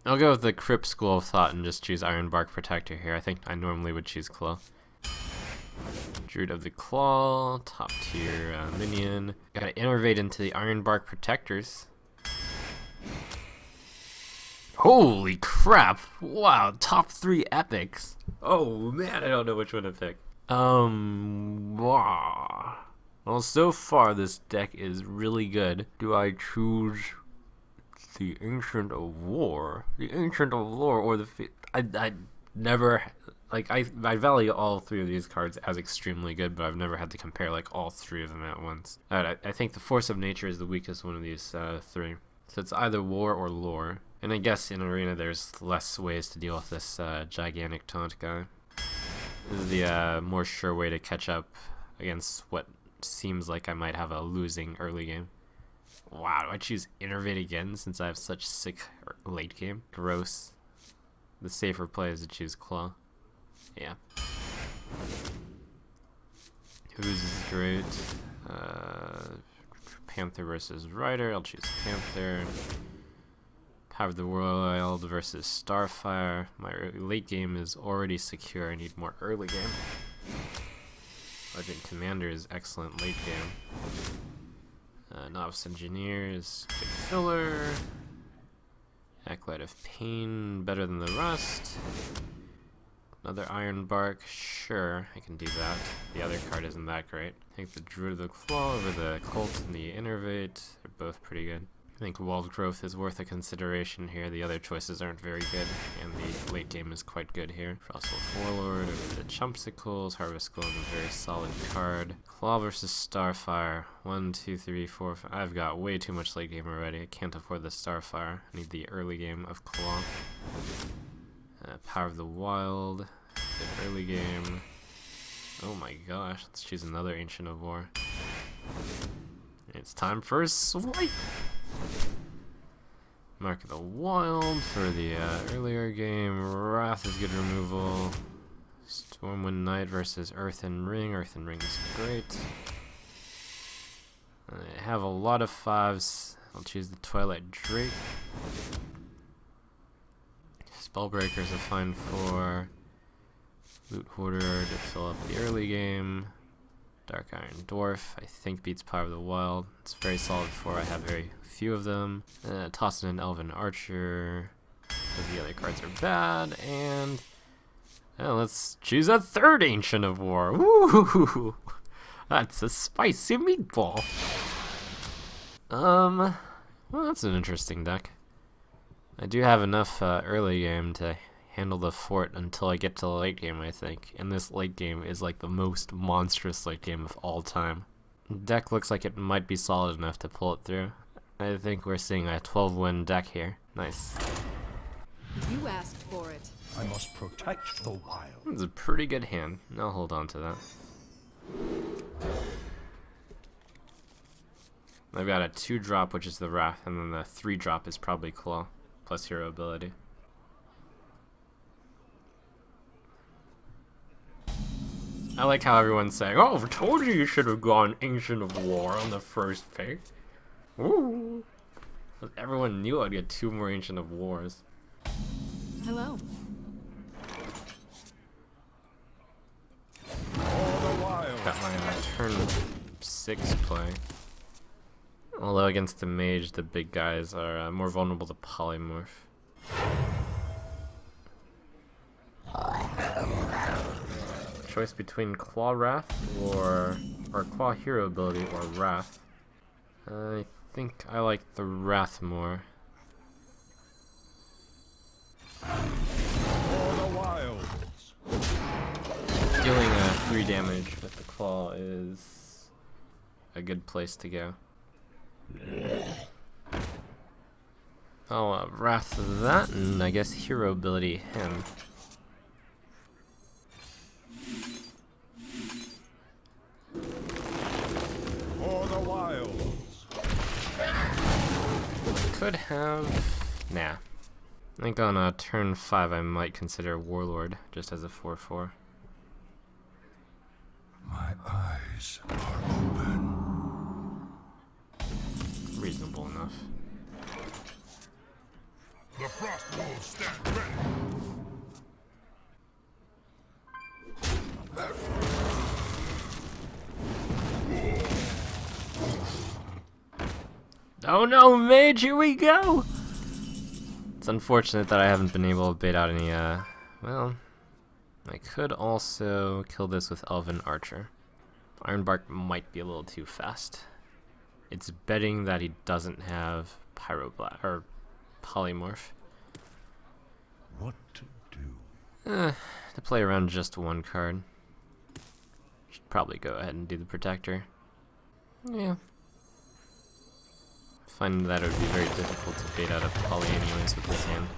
I'll go with the Crypt School of Thought and just choose Ironbark Protector here. I think I normally would choose Claw. Druid of the Claw, top tier minion. Gotta innervate into the Ironbark Protectors. Holy crap! Wow, top 3 epics. Oh man, I don't know which one to pick. Wow. Well, so far this deck is really good. Do I choose the Ancient of War? The Ancient of War or the... I never... Like, I value all 3 of these cards as extremely good, but I've never had to compare, like, all 3 of them at once. I think the Force of Nature is the weakest one of these 3. So it's either War or Lore. And I guess in Arena there's less ways to deal with this gigantic taunt guy. This is the more sure way to catch up against what seems like I might have a losing early game. Wow, do I choose Innervate again since I have such sick late game? Gross. The safer play is to choose Claw. Yeah. Who's great? Panther versus Rider. I'll choose Panther. Power of the Wild versus Starfire. My late game is already secure. I need more early game. Legend Commander is excellent late game. Novice Engineers, good filler. Acolyte of Pain, better than the rest. Another Ironbark, sure, I can do that. The other card isn't that great. I think the Druid of the Claw over the Cult and the Innervate are both pretty good. I think Walled Growth is worth a consideration here. The other choices aren't very good, and the late game is quite good here. Frostwolf Warlord over the Chumpsicles. Harvest Golem, a very solid card. Claw versus Starfire. 1, 2, 3, 4, 5. I've got way too much late game already. I can't afford the Starfire. I need the early game of Claw. Power of the Wild. Good early game. Oh my gosh, let's choose another Ancient of War. It's time for a swipe! Mark of the Wild for the earlier game. Wrath is good removal. Stormwind Knight versus Earthen Ring. Earthen Ring is great. I have a lot of 5s. I'll choose the Twilight Drake. Spellbreaker's a fine 4. Loot Hoarder to fill up the early game. Dark Iron Dwarf, I think beats Power of the Wild. It's very solid 4. I have very few of them. Toss in an Elven Archer, because the other cards are bad. And let's choose a third Ancient of War. Woo! That's a spicy meatball. Well, that's an interesting deck. I do have enough early game to handle the fort until I get to the late game, I think. And this late game is like the most monstrous late game of all time. The deck looks like it might be solid enough to pull it through. I think we're seeing a 12-win deck here. Nice. You asked for it. I must protect the wild. It's a pretty good hand. I'll hold on to that. I've got a 2-drop, which is the Wrath, and then the 3-drop is probably Claw, plus hero ability. I like how everyone's saying, "Oh, I told you should have gone Ancient of War on the first pick." Ooh. Everyone knew I'd get 2 more Ancient of Wars. Hello. Got my turn 6 play. Although against the mage, the big guys are more vulnerable to polymorph. Choice between Claw Wrath or Claw Hero ability or Wrath. I think I like the Wrath more. Dealing 3 damage with the Claw is a good place to go. Oh, Wrath of that, and I guess Hero ability him. Could have... Nah. I think on turn 5 I might consider Warlord, just as a 4/4. My eyes are open. Reasonable enough. The frost wolves stand ready. Oh no, mage, here we go! It's unfortunate that I haven't been able to bait out any, well, I could also kill this with Elven Archer. Ironbark might be a little too fast. It's betting that he doesn't have Pyroblast, or Polymorph. What to do? To play around just one card. Should probably go ahead and do the Protector. Yeah. Find that it would be very difficult to bait out a Poly anyways with this hand.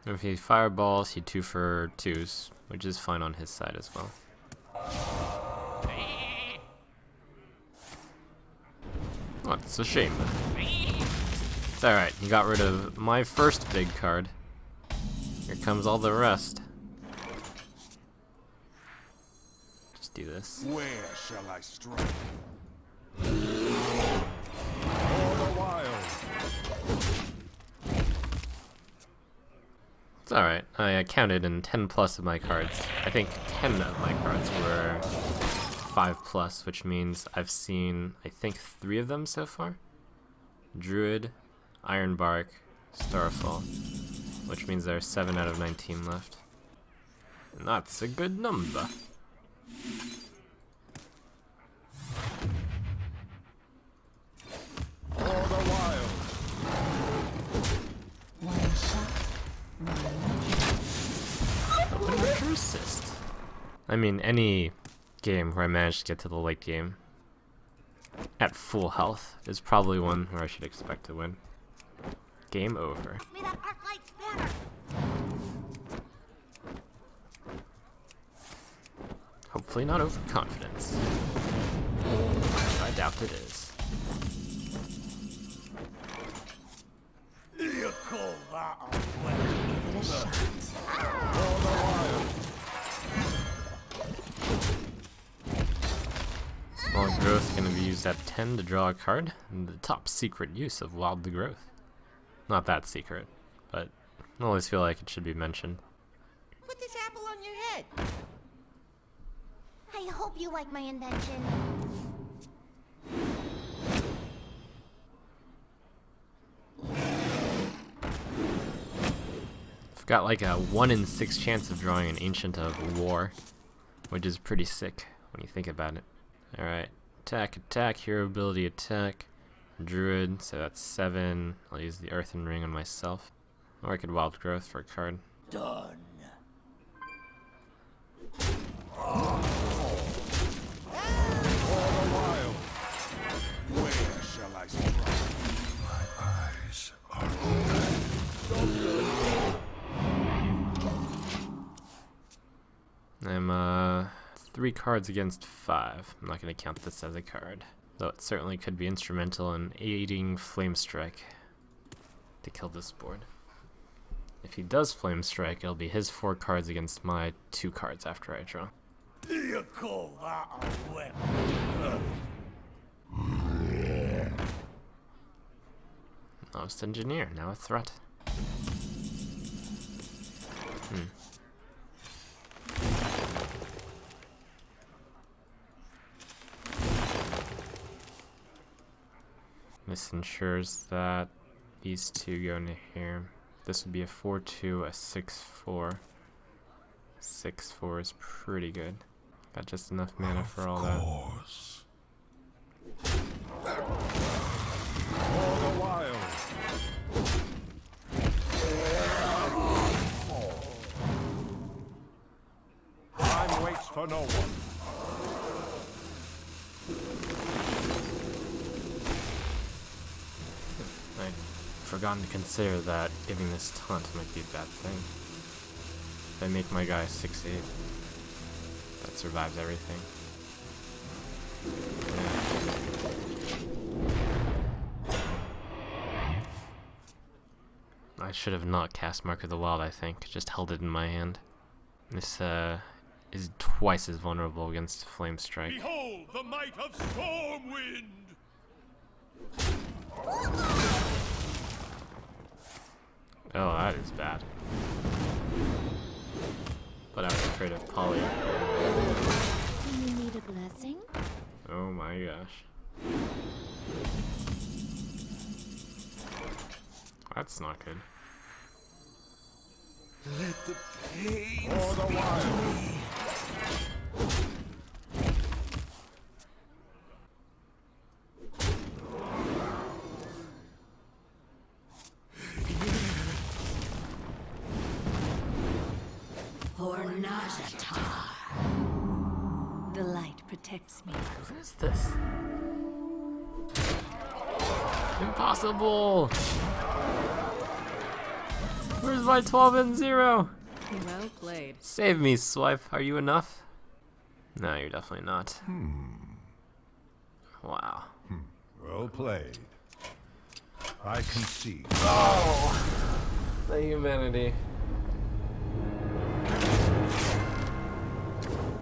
If he fireballs, he 2 for 2s, which is fine on his side as well. Oh, it's a shame. It's alright, he got rid of my first big card. Here comes all the rest. Just do this. Where shall I strike? All the while. It's alright. I counted in 10 plus of my cards. I think 10 of my cards were 5 plus, which means I've seen, I think, 3 of them so far. Druid, Ironbark, Starfall, which means there are 7 out of 19 left. And that's a good number. All the while. One shot, one Open Archer Assist. I mean, any game where I manage to get to the late game at full health is probably one where I should expect to win. Game over. May that arc light spanner. Hopefully not overconfidence. I doubt it is. You call that a Give it a shot. all the while. Wild Growth gonna be used at 10 to draw a card, and the top secret use of Wild Growth. Not that secret, but I always feel like it should be mentioned. Put this apple on your head. I hope you like my invention. I've got like a 1 in 6 chance of drawing an Ancient of War, which is pretty sick when you think about it. Alright, attack, hero ability attack, Druid, so that's 7. I'll use the Earthen Ring on myself. Or I could Wild Growth for a card. Done. All the while. Where shall I strike? My eyes are I'm 3 cards against 5. I'm not going to count this as a card, though it certainly could be instrumental in aiding Flame Strike to kill this board. If he does Flame Strike, it'll be his 4 cards against my 2 cards after I draw. You call that a weapon? Lost Engineer, now a threat. This ensures that these 2 go into here. This would be a 4-2, a 6-4. 6-4 is pretty good. Got just enough mana for all that. Course. All the while. Time waits for no one. I'd forgotten to consider that giving this taunt might be a bad thing. If I make my guy 6-8, that survives everything. Yeah. I should have not cast Mark of the Wild, I think. Just held it in my hand. This is twice as vulnerable against Flame Strike. Behold the might of Stormwind! Oh, that is bad. But I was afraid of Polly. Do you need a blessing? Oh my gosh. That's not good. Let the pain speak to me. For Najatar. The light protects me. What is this? Impossible! Where's my 12 and 0? Well played. Save me, Swipe. Are you enough? No, you're definitely not. Wow. Well played. I concede. The humanity.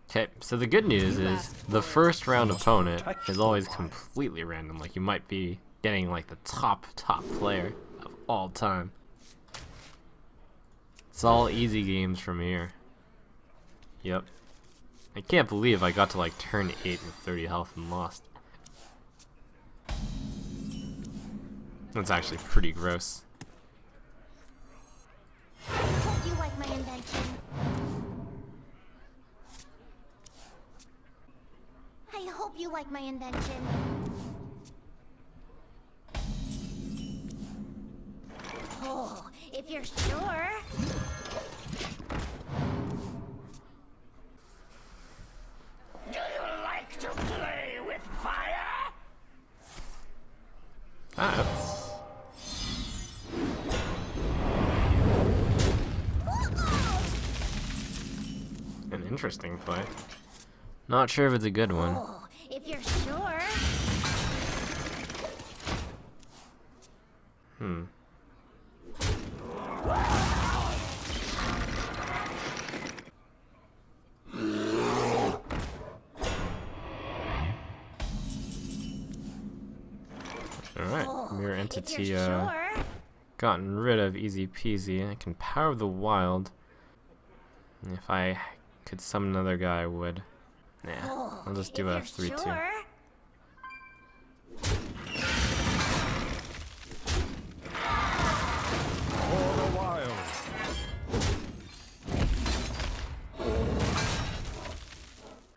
Okay, so the good news is the first round opponent is always completely random. Like, you might be getting like the top player of all time. It's all easy games from here. Yep. I can't believe I got to like turn 8 with 30 health and lost. That's actually pretty gross. I hope you like my invention. I hope you like my invention. Oh, if you're sure. Do you like to play with fire? That's an interesting play. Not sure if it's a good one. Oh, if you're sure. Alright, mirror If entity you're sure. gotten rid of easy peasy. I can power the wild. If I could summon another guy, I would. Nah, Oh, I'll just if do a you're 3-2. sure. For the wild.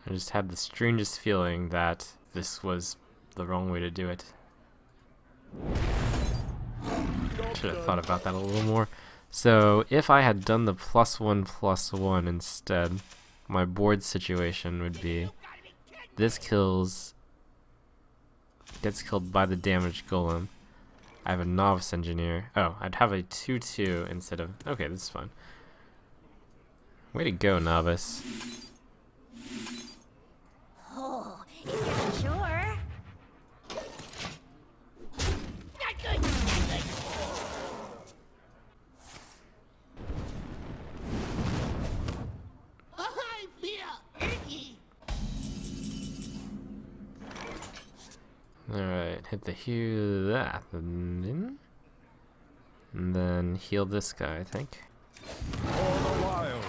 I just had the strangest feeling that this was the wrong way to do it. Should have thought about that a little more. So if I had done the +1/+1 instead, my board situation would be this gets killed by the damaged golem. I have a novice engineer. Oh, I'd have a 2/2 instead of. Okay, this is fine. Way to go, novice. Oh, if you're sure. Not good. I feel icky. Alright, hit the heal that. And then heal this guy, I think. For the wild.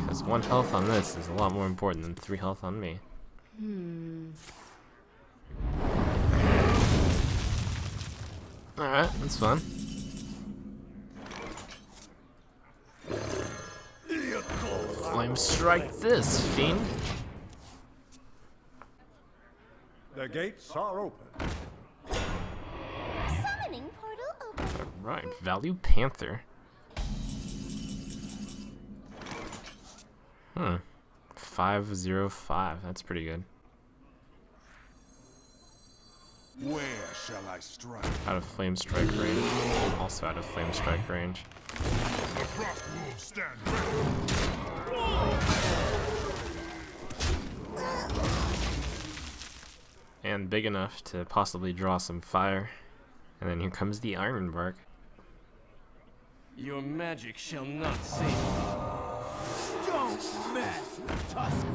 Because 1 health on this is a lot more important than 3 health on me. Alright, that's fun. Flame strike this, fiend. The gates are open. Summoning portal open. Alright, value Panther. 5/05, that's pretty good. Where shall I strike? Out of flame strike range. Also out of flame strike range. The frost wolves stand ready. And big enough to possibly draw some fire. And then here comes the iron bark. Your magic shall not save me. Don't mess with Tusker.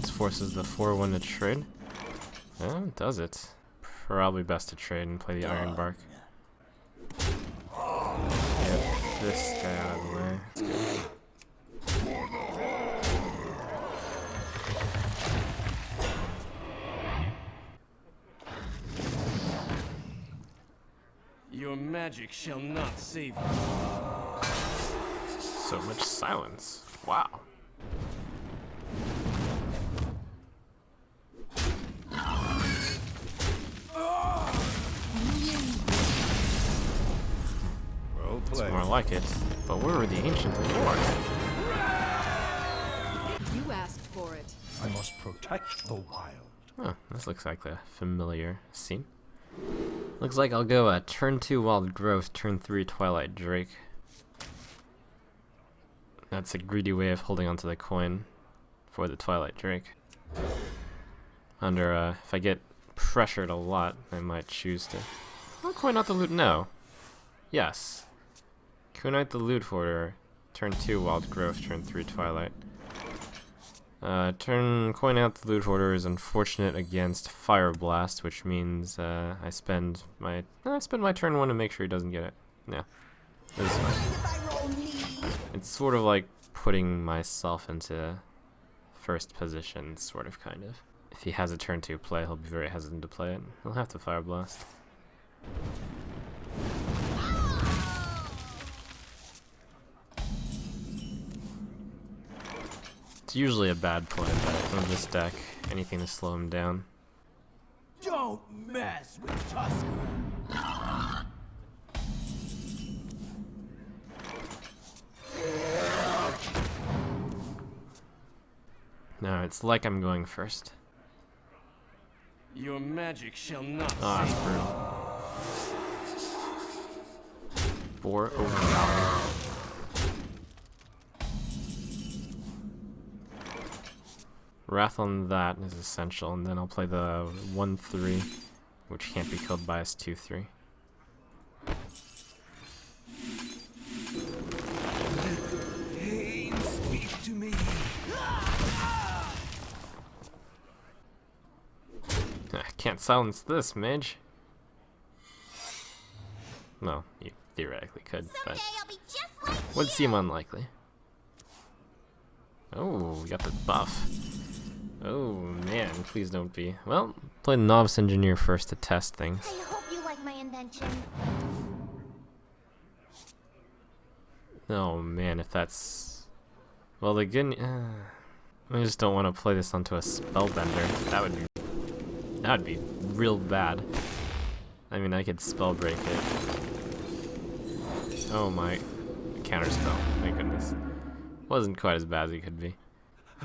This forces the 4-1 to trade. Oh, does it? Probably best to trade and play the Iron Bark. Get this guy out of the way. That's good. Your magic shall not save you. So much silence. Wow. Well It's played. more like it. But where were the ancient lords? You asked for it. I must protect the wild. Oh, this looks like a familiar scene. Looks like I'll go turn 2 Wild Growth, turn 3 Twilight Drake. That's a greedy way of holding onto the coin for the Twilight Drake. If I get pressured a lot, I might choose to... Oh, coin out the loot, no. Yes. Coin out the loot hoarder, turn 2 Wild Growth, turn 3 Twilight. Coin out the loot hoarder is unfortunate against Fire Blast, which means I spend my turn 1 to make sure he doesn't get it. Yeah, this is fine. It's sort of like putting myself into first position, sort of, kind of. If he has a turn 2 play, he'll be very hesitant to play it. He'll have to Fire Blast. It's usually a bad play, but from this deck, anything to slow him down. Don't mess with Tusker. No, it's like I'm going first. Your magic shall not Oh, that's brutal. 4 overpowered. Wrath on that is essential, and then I'll play the 1-3, which can't be killed by his 2-3. Pain, speak to me. I can't silence this, mage. No, you theoretically could, but I'll be just like would seem unlikely. Oh, we got the buff. Oh man, please don't be. Well, play the Novice Engineer first to test things. I hope you like my invention. Oh man, if that's... Well, the good... I just don't want to play this onto a Spellbender. That would be real bad. I mean, I could spell break it. Oh my... Counterspell, my goodness. Wasn't quite as bad as it could be.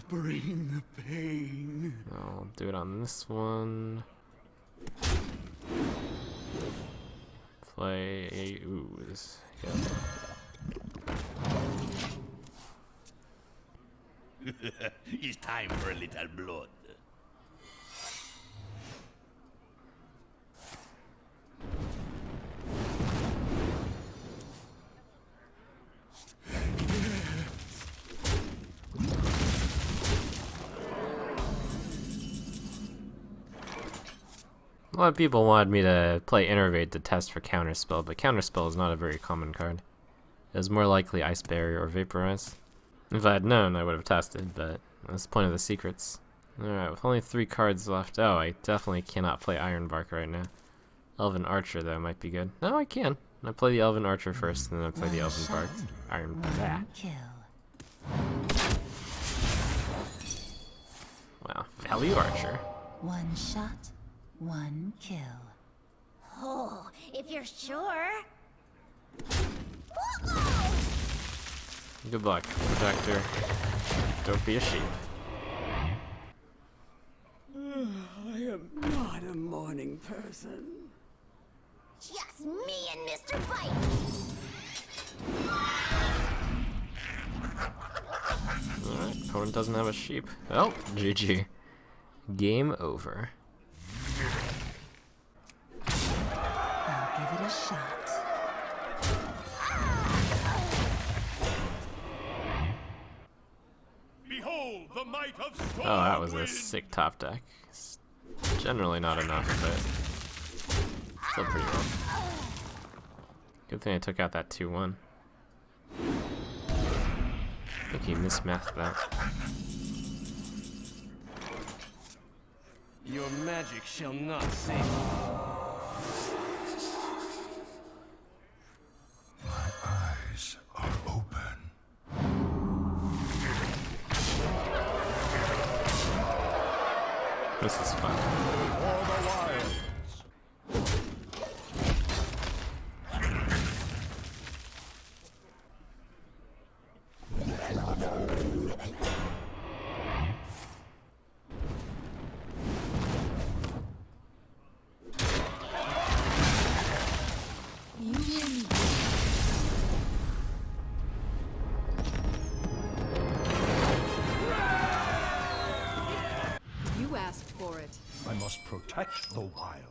Bring the pain. I'll do it on this one. Play a ooze. Yeah. It's time for a little blood. A lot of people wanted me to play Innervate to test for Counterspell, but Counterspell is not a very common card. It was more likely Ice Barrier or Vaporize. If I had known, I would have tested, but that's the point of the secrets. Alright, with only 3 cards left. Oh, I definitely cannot play Iron Bark right now. Elven Archer, though, might be good. No, I can. I play the Elven Archer first, and then I play the Elven Bark. Iron Bark. Wow, Value Archer. One shot, one kill. Oh, if you're sure. Good luck, Protector. Don't be a sheep. I am not a morning person. Just me and Mr. Bite. Alright, opponent doesn't have a sheep. Oh, GG. Game over. I'll give it a shot. Behold the might of Storm Oh, that was a Wind. sick top deck. It's generally not enough, but still pretty well. Good thing I took out that 2-1. I think he mismathed that. Your magic shall not save me. My eyes are open. This is fun. For the wilds. You win. You asked for it. I must protect the wild.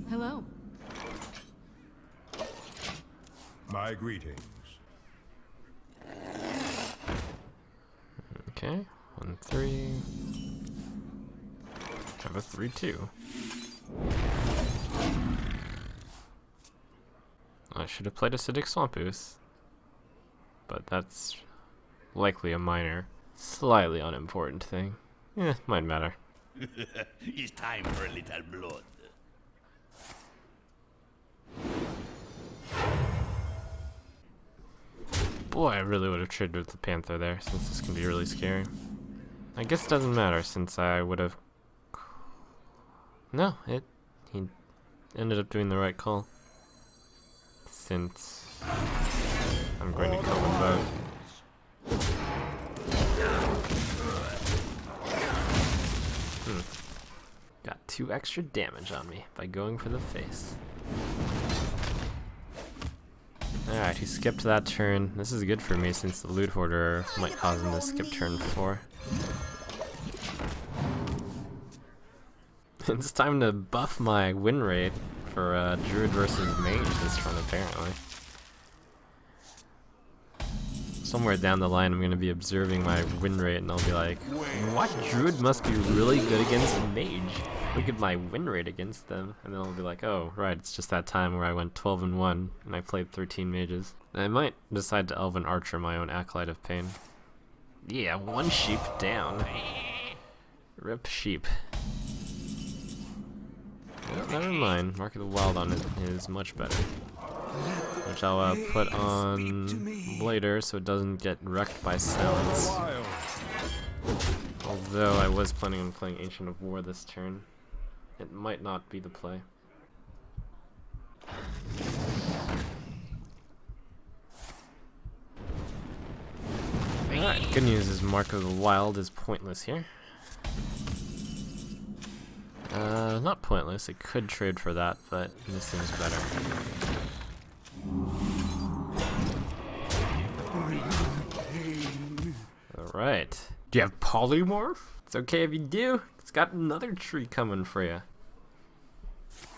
Hello. My greetings. Okay, 1-3. Have a 3-2. I should have played Acidic Swamp Ooze, but that's likely a minor, slightly unimportant thing. Might matter. It's time for a little blood. Boy, I really would have traded with the Panther there, since this can be really scary. I guess it doesn't matter, since I would have... No, he ended up doing the right call. Since I'm going to kill them both. Got 2 extra damage on me by going for the face. Alright, he skipped that turn. This is good for me since the Loot Hoarder might cause him to skip turn 4. It's time to buff my win rate for druid versus mage this run, apparently. Somewhere down the line I'm going to be observing my win rate and I'll be like, what druid must be really good against mage? Look at my win rate against them. And then I'll be like, oh, right, it's just that time where I went 12-1 and I played 13 mages. I might decide to Elven Archer my own Acolyte of Pain. Yeah, 1 sheep down. Rip sheep. No, never mind. Mark of the Wild on it is much better. Which I'll put on later so it doesn't get wrecked by silence. Although I was planning on playing Ancient of War this turn. It might not be the play. Alright, good news is Mark of the Wild is pointless here. Not pointless, it could trade for that, but this seems better. Alright. Do you have Polymorph? It's okay if you do. It's got another tree coming for you.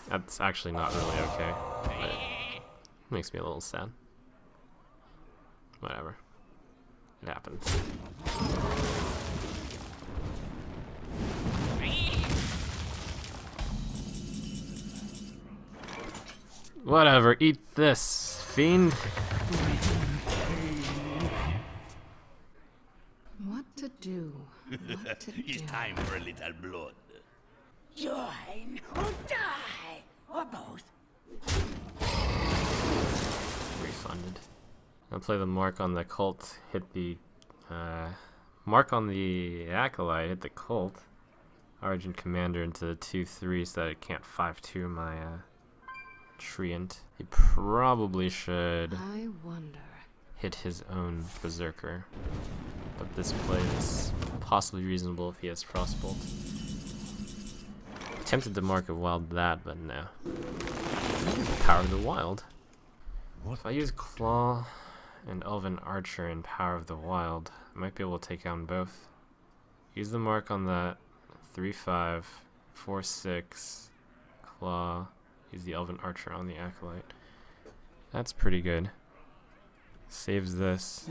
That's actually not really okay, but it makes me a little sad. Whatever. It happens. Whatever, eat this, fiend. What to do? What to do? It's time for a little blood. Join or die, or both. Refunded. I'll play the mark on the cult, hit the mark on the acolyte, hit the cult. Argent Commander into the 2/3 so that it can't 5/2 my treant. He probably should I wonder. hit his own Berserker. But this play is possibly reasonable if he has Frostbolt. Tempted to Mark of Wild that, but no. Power of the Wild. If I use Claw and Elven Archer and Power of the Wild. I might be able to take down both. Use the mark on that. 3-5, 4-6, Claw. Use the Elven Archer on the Acolyte. That's pretty good. Saves this.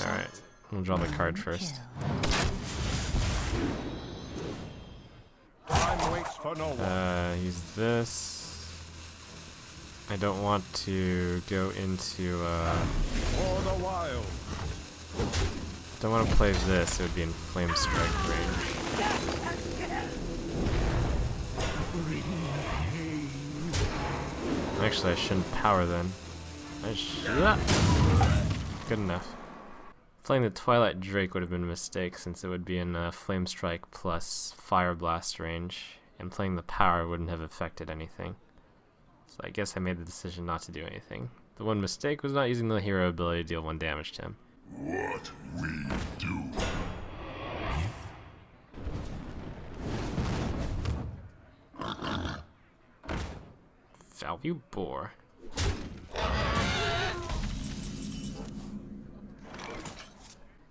Alright, we'll draw the card first. Time waits for no one. Use this. I don't want to go into, For the wild. don't want to play this, it would be in Flame Strike range. Actually, I shouldn't power then. Good enough. Playing the Twilight Drake would have been a mistake since it would be in Flame Strike plus Fire Blast range, and playing the power wouldn't have affected anything. So I guess I made the decision not to do anything. The one mistake was not using the hero ability to deal 1 damage to him. What we do. Value Boar.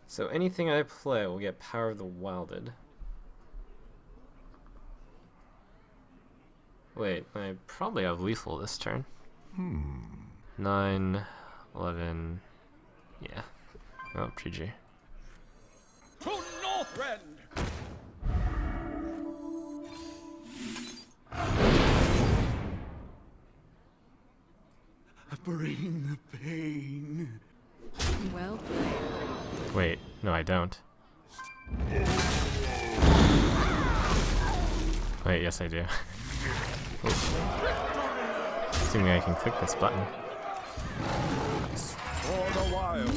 So anything I play will get Power of the Wilded. Wait, I probably have lethal this turn. 9, 11, yeah. Oh, GG. To Northrend! Bring the pain. Well played. Wait, no I don't. Wait, yes I do. Assuming I can click this button. Nice. For the wild.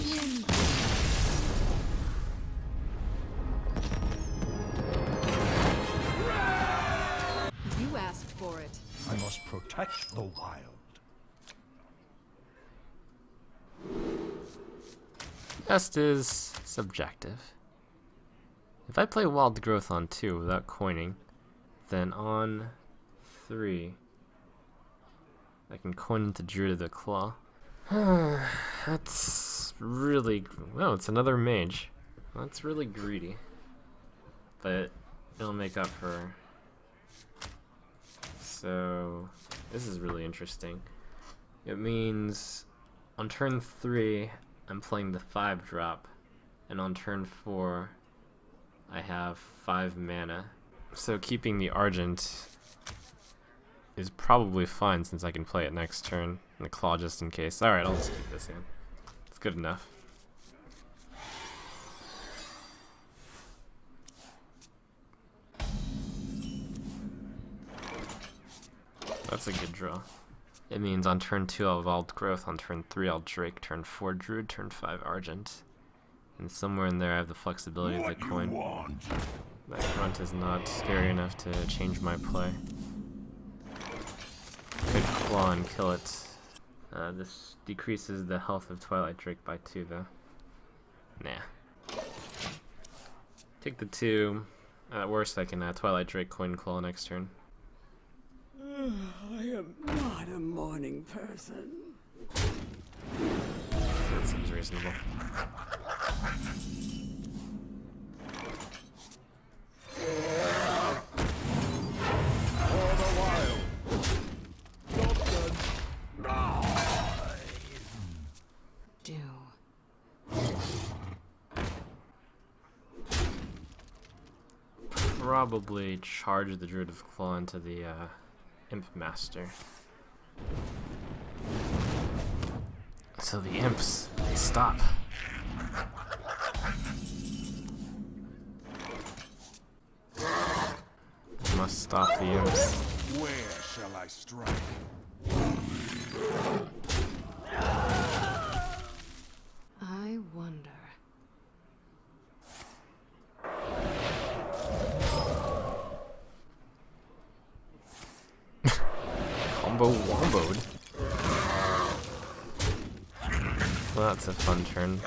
You asked for it. I must protect the wild. Best is subjective. If I play Wild Growth on 2 without coining, then on 3 I can coin into Druid of the Claw. That's really... Oh, it's another mage. That's really greedy. But it'll make up for... So... This is really interesting. It means on turn 3 I'm playing the 5-drop, and on turn 4 I have 5 mana. So keeping the Argent is probably fine since I can play it next turn, and the Claw just in case. Alright, I'll just keep this in. It's good enough. That's a good draw. It means on turn 2 I'll have Wild Growth, on turn 3 I'll Drake, turn 4 Druid, turn 5 Argent. And somewhere in there I have the flexibility of the coin. That front is not scary enough to change my play. Could Claw and kill it. This decreases the health of Twilight Drake by 2 though. Nah. Take the 2. At worst I can Twilight Drake coin Claw next turn. I am not a morning person. That seems reasonable. For the wild. Do. Probably charge the Druid of Claw into the Imp Master. So the imps, they stop. Must stop the imps. Where shall I strike? I wonder. Combo womboed. Well, that's a fun turn.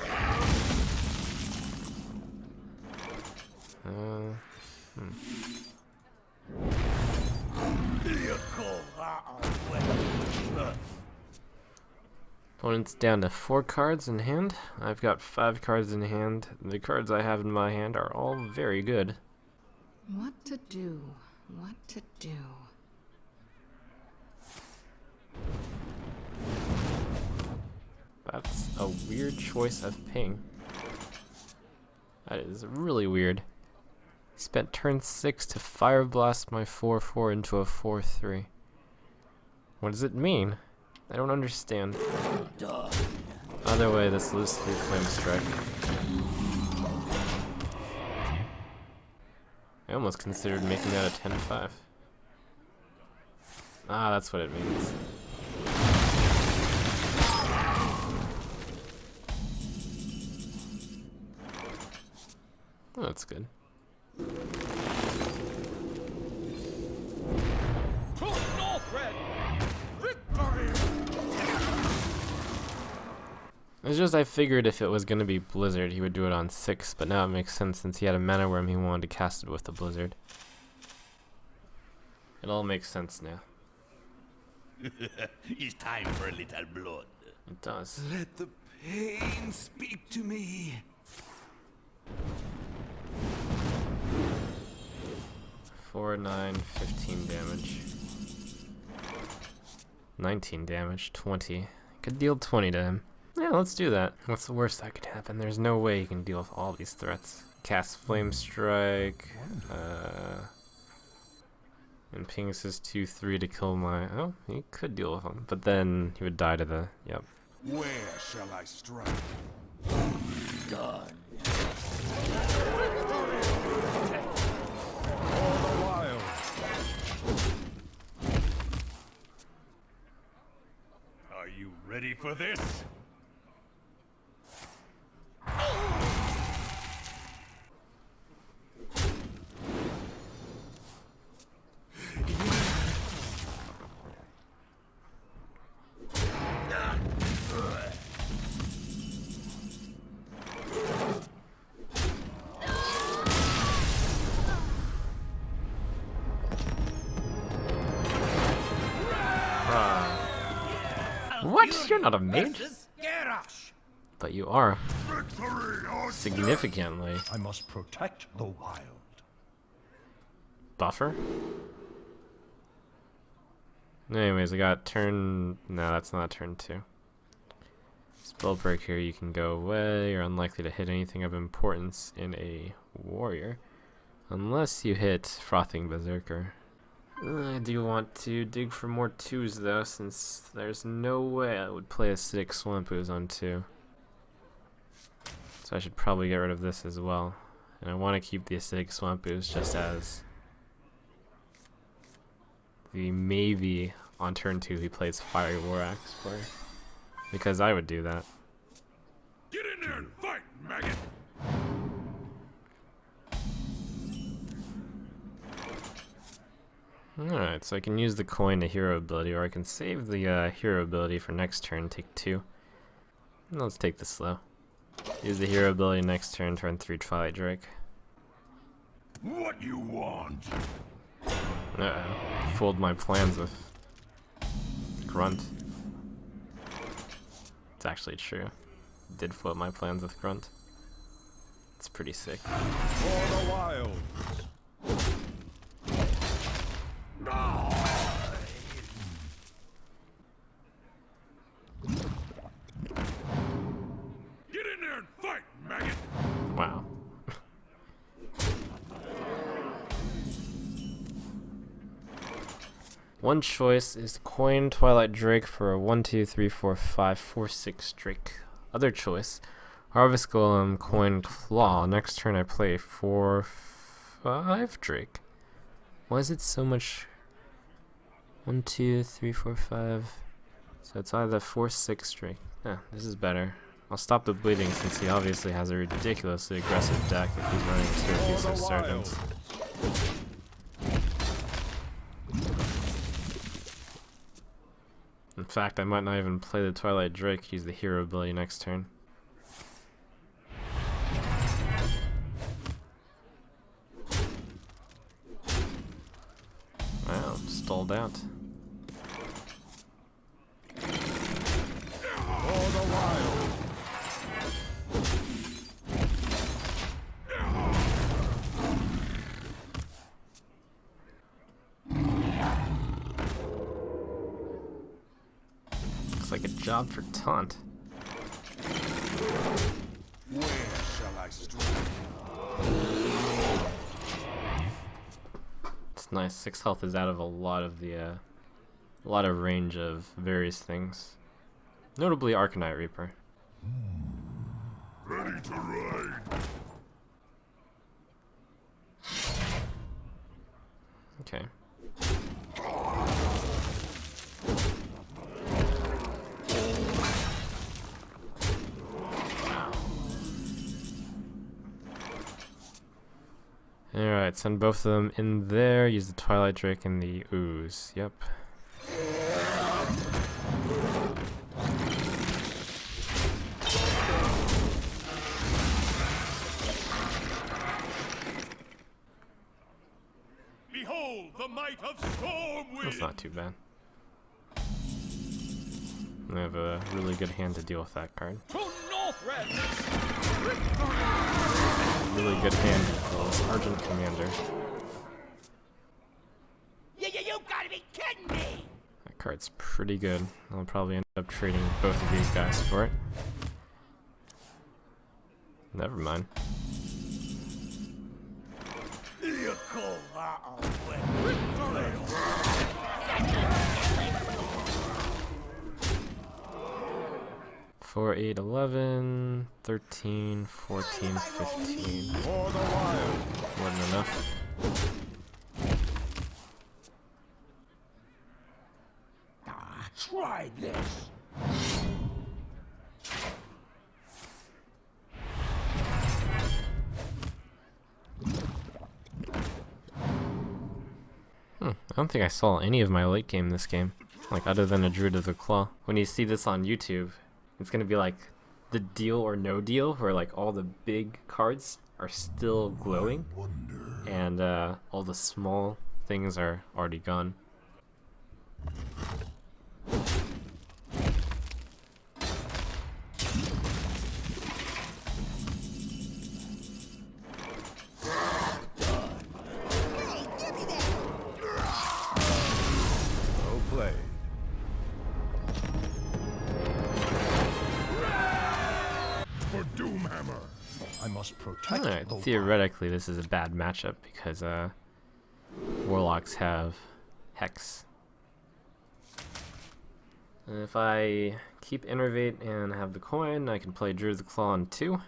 Opponent's down to 4 cards in hand. I've got 5 cards in hand. The cards I have in my hand are all very good. What to do? What to do? That's a weird choice of ping. That is really weird. He spent turn 6 to Fire Blast my 4/4 into a 4/3. What does it mean? I don't understand. Either way, this loses through Flame Strike. I almost considered making that a 10-5. Ah, that's what it means. Oh, that's good. It's just I figured if it was going to be Blizzard, he would do it on 6, but now it makes sense since he had a mana worm he wanted to cast it with the Blizzard. It all makes sense now. It's time for a little blood. It does. Let the pain speak to me. 4, 9, 15 damage. 19 damage, 20. Could deal 20 to him. Yeah, let's do that. What's the worst that could happen? There's no way he can deal with all these threats. Cast Flame Strike, and pings his 2/3 to kill my... Oh, he could deal with him, but then he would die to the... Yep. Where shall I strike? Done. All the while. Are you ready for this? What? You're not a mage? But you are. Significantly. I must protect the wild. Buffer? Anyways, I got turn... No, that's not turn 2. Spellbreak here, you can go away. You're unlikely to hit anything of importance in a warrior. Unless you hit Frothing Berserker. I do want to dig for more 2s though, since there's no way I would play Acidic Swamp Ooze on 2. So I should probably get rid of this as well. And I want to keep the Acidic Swamp Ooze just as the maybe on turn 2 he plays Fiery War Axe for. Because I would do that. Get in there and fight, maggot! Alright, so I can use the coin to hero ability, or I can save the hero ability for next turn, take 2. Let's take this slow. Use the hero ability next turn, turn 3 Twilight Drake. What you want? Uh-oh. Fooled my plans with Grunt. It's actually true. Did fool my plans with Grunt. It's pretty sick. For the wild. Get in there and fight, maggot! Wow. One choice is coin Twilight Drake for a 1, 2, 3, 4, 5, 4, 6 Drake. Other choice, Harvest Golem, coin Claw. Next turn I play 4, 5 Drake. Why is it so much? 1, 2, 3, 4, 5. So it's either 4, 6 Drake. Yeah, this is better. I'll stop the bleeding since he obviously has a ridiculously aggressive deck if he's running 2 Abusive Servants. In fact, I might not even play the Twilight Drake, use the hero ability next turn. Wow, stalled out. For job for taunt. Where shall I strike? It's nice. 6 health is out of a lot of range of various things. Notably Arcanite Reaper. Ready to ride. Okay. Alright, send both of them in there. Use the Twilight Drake and the Ooze. Yep. Behold the might of Stormwind. That's not too bad. I have a really good hand to deal with that card. Really good hand equals Argent Commander. You gotta be kidding me! That card's pretty good. I'll probably end up trading both of these guys for it. Never mind. You call that a win? 4, 8, 11, 13, 14, 15. For the wild. Wasn't enough. Try this. I don't think I saw any of my late game this game, like other than a Druid of the Claw. When you see this on YouTube, it's gonna be like the deal or no deal, where like all the big cards are still glowing, and all the small things are already gone. I must protect Alright, the theoretically this is a bad matchup because Warlocks have Hex. And if I keep Innervate and have the coin, I can play Druid of the Claw on 2.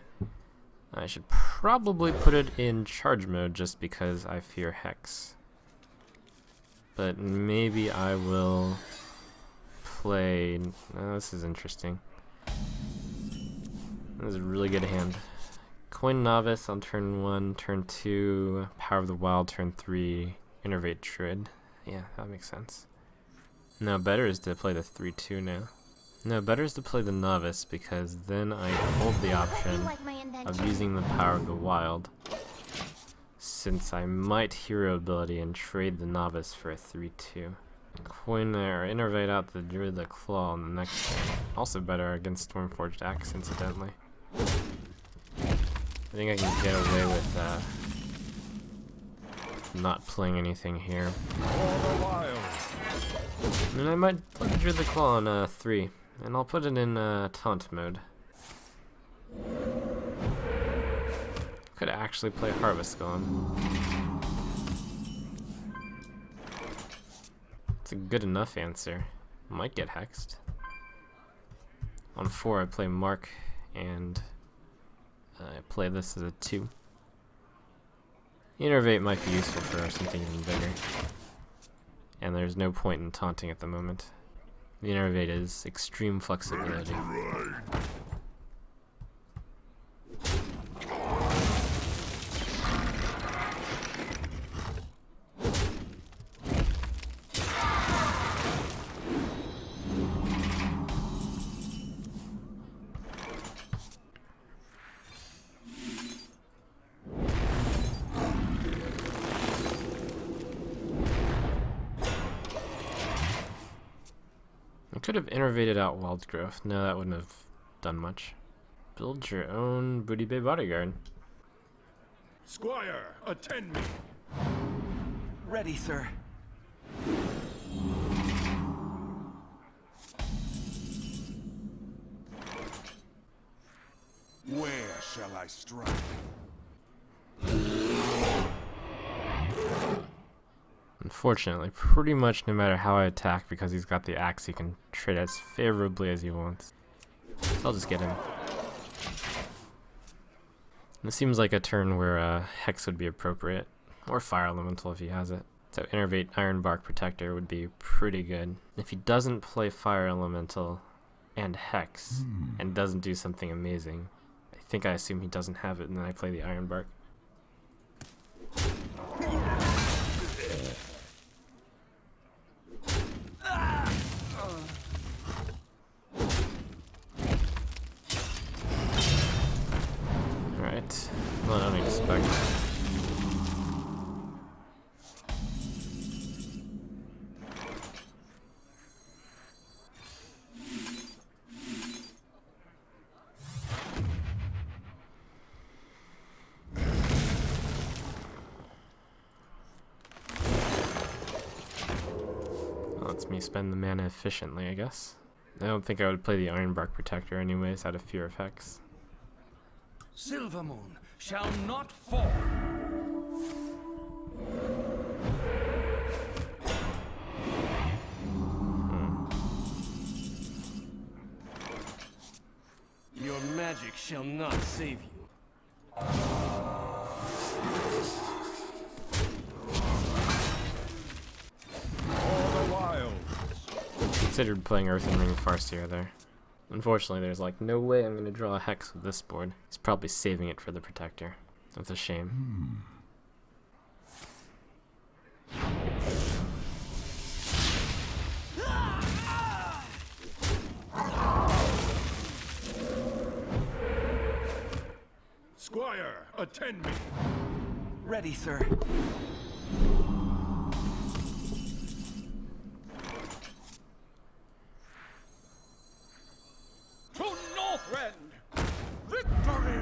I should probably put it in charge mode just because I fear Hex. But maybe I will play... Oh, this is interesting. This is a really good hand. Coin Novice on turn 1, turn 2, Power of the Wild, turn 3, Innervate Druid. Yeah, that makes sense. No, better is to play the 3-2 now. No, better is to play the Novice because then I hold the option of using the Power of the Wild, since I might hero ability and trade the Novice for a 3-2. Coin there, Innervate out the Druid of the Claw on the next turn. Also better against Stormforged Axe, incidentally. I think I can get away with not playing anything here. And I might put the Druid of the Claw on 3, and I'll put it in taunt mode. Could actually play Harvest Golem. It's a good enough answer. Might get hexed. On 4 I play Mark, and I play this as a 2. Innervate might be useful for something even bigger. And there's no point in taunting at the moment. The Innervate is extreme flexibility. I could have innervated out Wild Growth. No, that wouldn't have done much. Build your own Booty Bay Bodyguard. Squire, attend me. Ready, sir. Where shall I strike? Unfortunately, pretty much no matter how I attack, because he's got the axe, he can trade as favorably as he wants. So I'll just get him. This seems like a turn where Hex would be appropriate, or Fire Elemental if he has it. So Innervate Ironbark Protector would be pretty good. If he doesn't play Fire Elemental and Hex, and doesn't do something amazing, I assume he doesn't have it, and then I play the Ironbark. Alright, well, I don't expect. Lets me spend the mana efficiently, I guess. I don't think I would play the Ironbark Protector anyways, out of fear of Hex. Silvermoon shall not fall. Your magic shall not save you. For the wild. Considered playing Earth and Ring Farseer there. Unfortunately, there's like no way I'm going to draw a Hex with this board. He's probably saving it for the Protector. That's a shame. Squire, attend me. Ready, sir. To Northrend! Victory!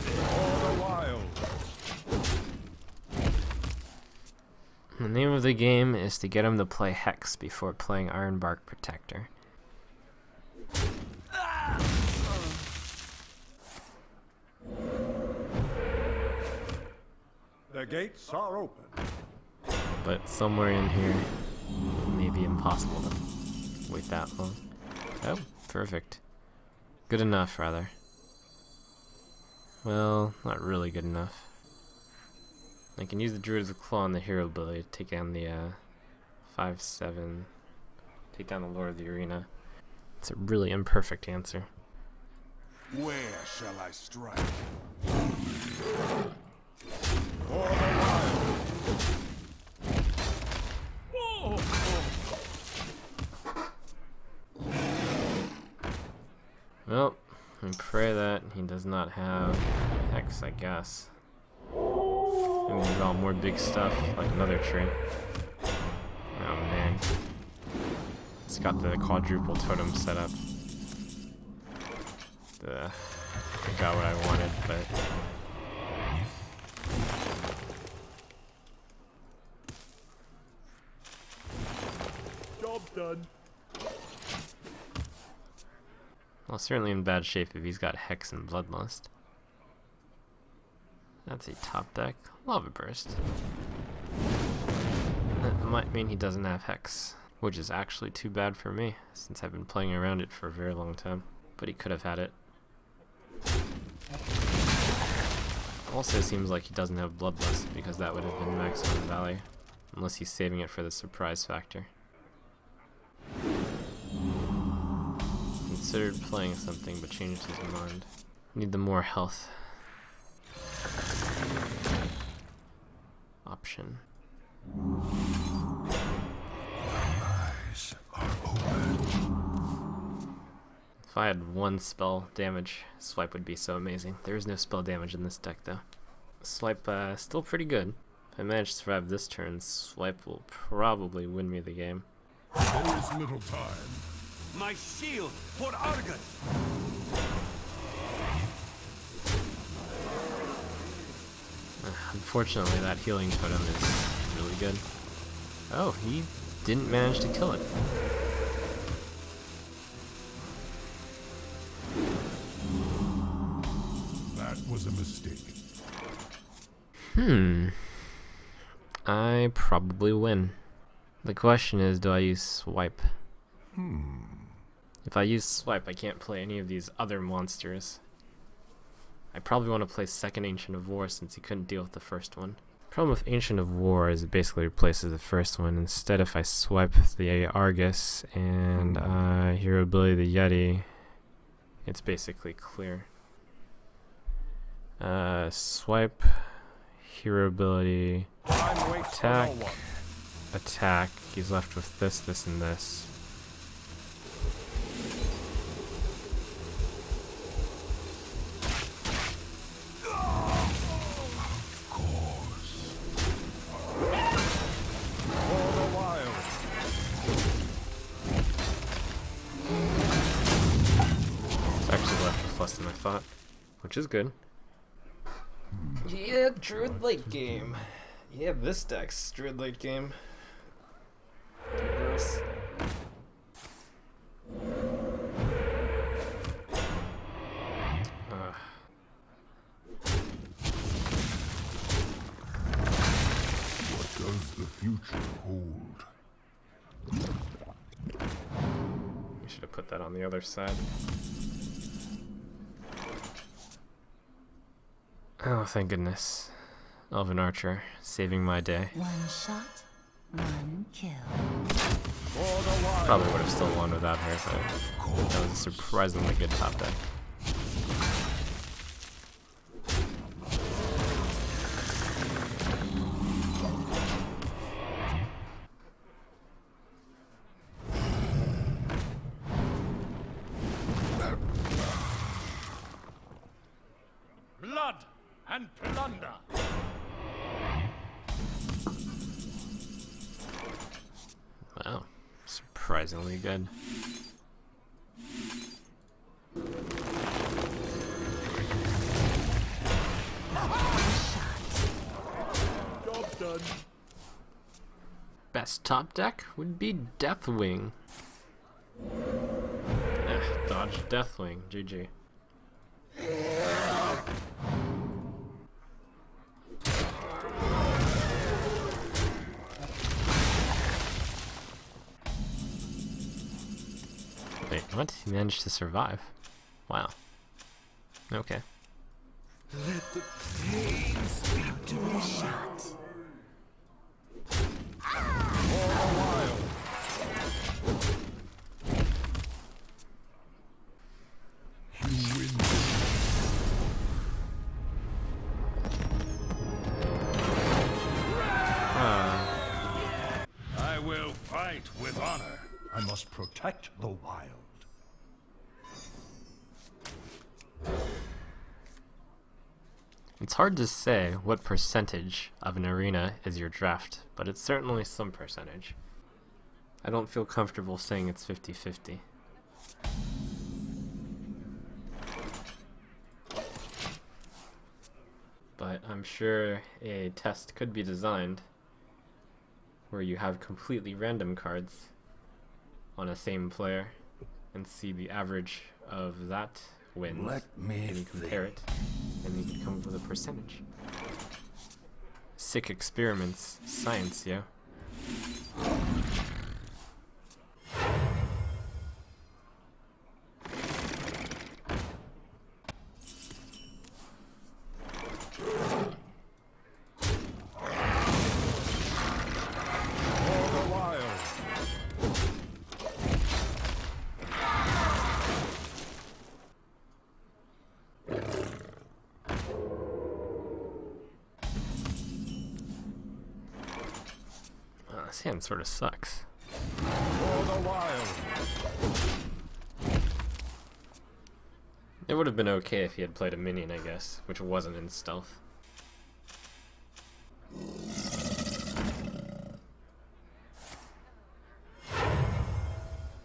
For the wild. The name of the game is to get him to play Hex before playing Ironbark Protector. The gates are open. But somewhere in here, it may be impossible to wait that long. Oh, perfect. Good enough, rather. Well, not really good enough. I can use the Druid's Claw and the Hero ability to take down the 5/7, take down the Lord of the Arena. It's a really imperfect answer. Where shall I strike? For the wild. Well, I pray that he does not have Hex, I guess. I'm gonna draw more big stuff, like another tree. Oh man. It's got the quadruple totem set up. I got what I wanted, but... Job done. Well, certainly in bad shape if he's got Hex and Bloodlust. That's a top deck Lava Burst. That might mean he doesn't have Hex, which is actually too bad for me, since I've been playing around it for a very long time. But he could have had it. Also seems like he doesn't have Bloodlust, because that would have been maximum value, unless he's saving it for the surprise factor. Considered playing something, but changed his mind. Need the more health option. Eyes are open. If I had one spell damage, Swipe would be so amazing. There is no spell damage in this deck, though. Swipe, still pretty good. If I manage to survive this turn, Swipe will probably win me the game. There is little time. My shield for Argus. Unfortunately, that healing totem is really good. Oh, he didn't manage to kill it. was a mistake. I probably win. The question is, do I use swipe? If I use swipe, I can't play any of these other monsters. I probably want to play second Ancient of War since he couldn't deal with the first one. Problem with Ancient of War is it basically replaces the first one. Instead, if I swipe the Argus and hero ability the Yeti, it's basically clear. Swipe, hero ability, Time waits for no attack, one. attack. He's left with this, this, and this. For the wild. It's actually left with less than I thought, which is good. Yeah, druid late game. Yeah, this deck's druid late game. Gross. What does the future hold? We should have put that on the other side. Oh, thank goodness. Elven Archer, saving my day. One shot, one kill. For the wild. Probably would have still won without her, but that was a surprisingly good top deck. Blood and plunder. Wow, surprisingly good. Job done. Best top deck would be Deathwing. Dodge Deathwing, GG. Wait, what? He managed to survive. Wow. Okay. Give it a shot. For the wild. You win. I will fight with honor. I must protect the wild. It's hard to say what percentage of an arena is your draft, but it's certainly some percentage. I don't feel comfortable saying it's 50-50. But I'm sure a test could be designed where you have completely random cards on a same player and see the average of that wins. Let me and you compare it, and you can come up with a percentage. Sick experiments, science, yeah. For the wild. This hand sort of sucks. For the wild. It would have been okay if he had played a minion, I guess, which wasn't in stealth.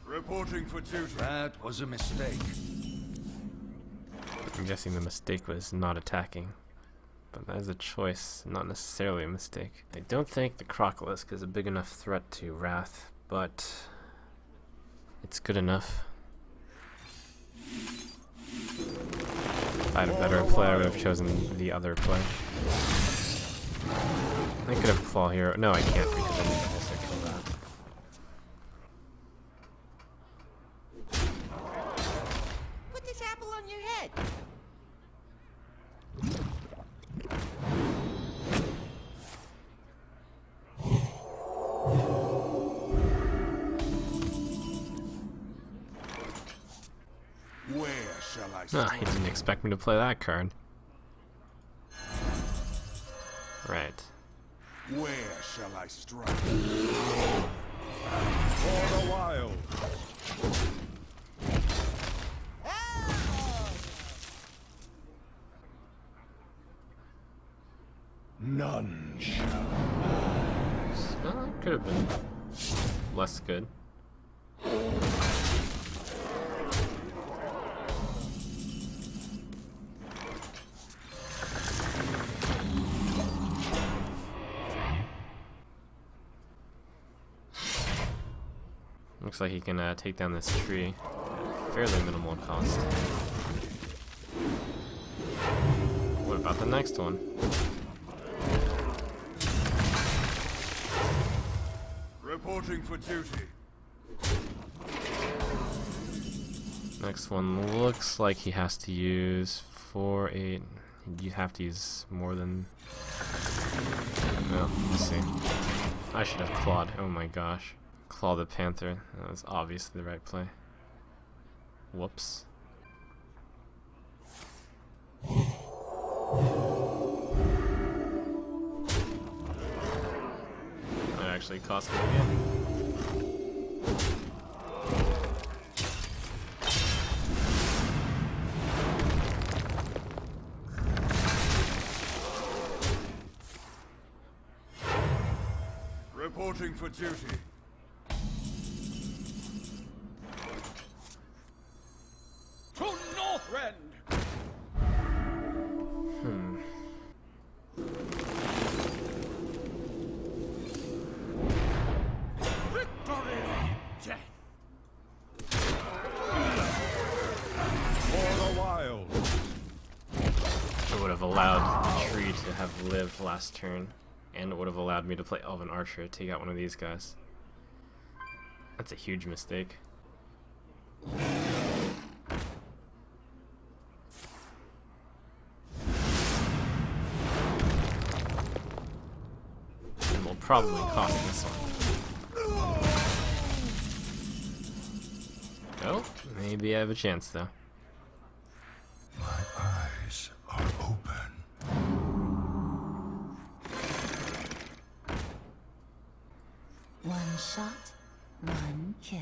Reporting for duty. That was a mistake. I'm guessing the mistake was not attacking. But that is a choice, not necessarily a mistake. I don't think the Crocolisk is a big enough threat to Wrath, but it's good enough. If I had a better play, I would have chosen the other play. I could have claw here. No, I can't because I need to also kill that. Put this apple on your head. Where shall I Ah, strike? he didn't expect me to play that card. Right. Where shall I strike? For the wild. None shall. Well, it could have been less good. Looks like he can take down this tree. Fairly minimal cost. What about the next one? Reporting for duty. Next one looks like he has to use 4, 8. You have to use more than. Well, let's see. I should have clawed. Oh my gosh. Claw the Panther. That was obviously the right play. Whoops. That actually cost me again. Reporting for duty. To Northrend. Victory. Death. For the wild. It would have allowed the tree to have lived last turn, and it would have allowed me to play Elven Archer to take out one of these guys. That's a huge mistake. And will probably cost this one. Oh, maybe I have a chance though. My eyes are open. One shot, one kill.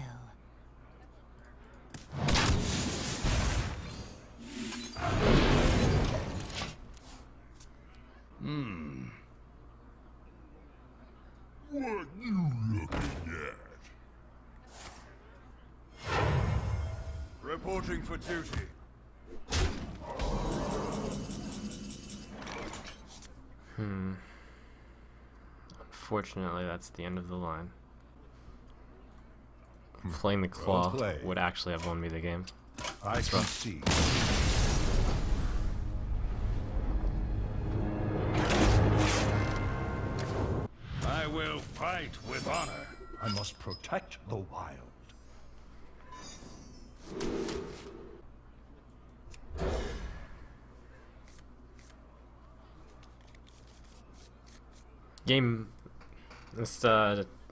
What you looking at? Reporting for duty. Unfortunately, that's the end of the line. Playing the claw play. would actually have won me the game. I can see. I will fight with honor. I must protect the wild. Game. This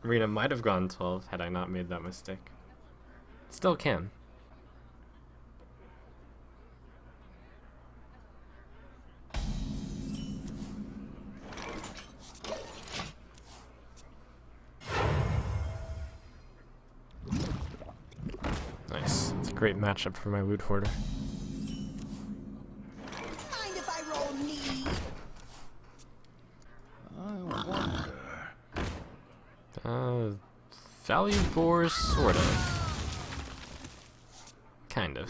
arena might have gone 12 had I not made that mistake. Still can. Nice. It's a great matchup for my loot hoarder. Mind if I roll knee? Value boar, sort of. Kind of.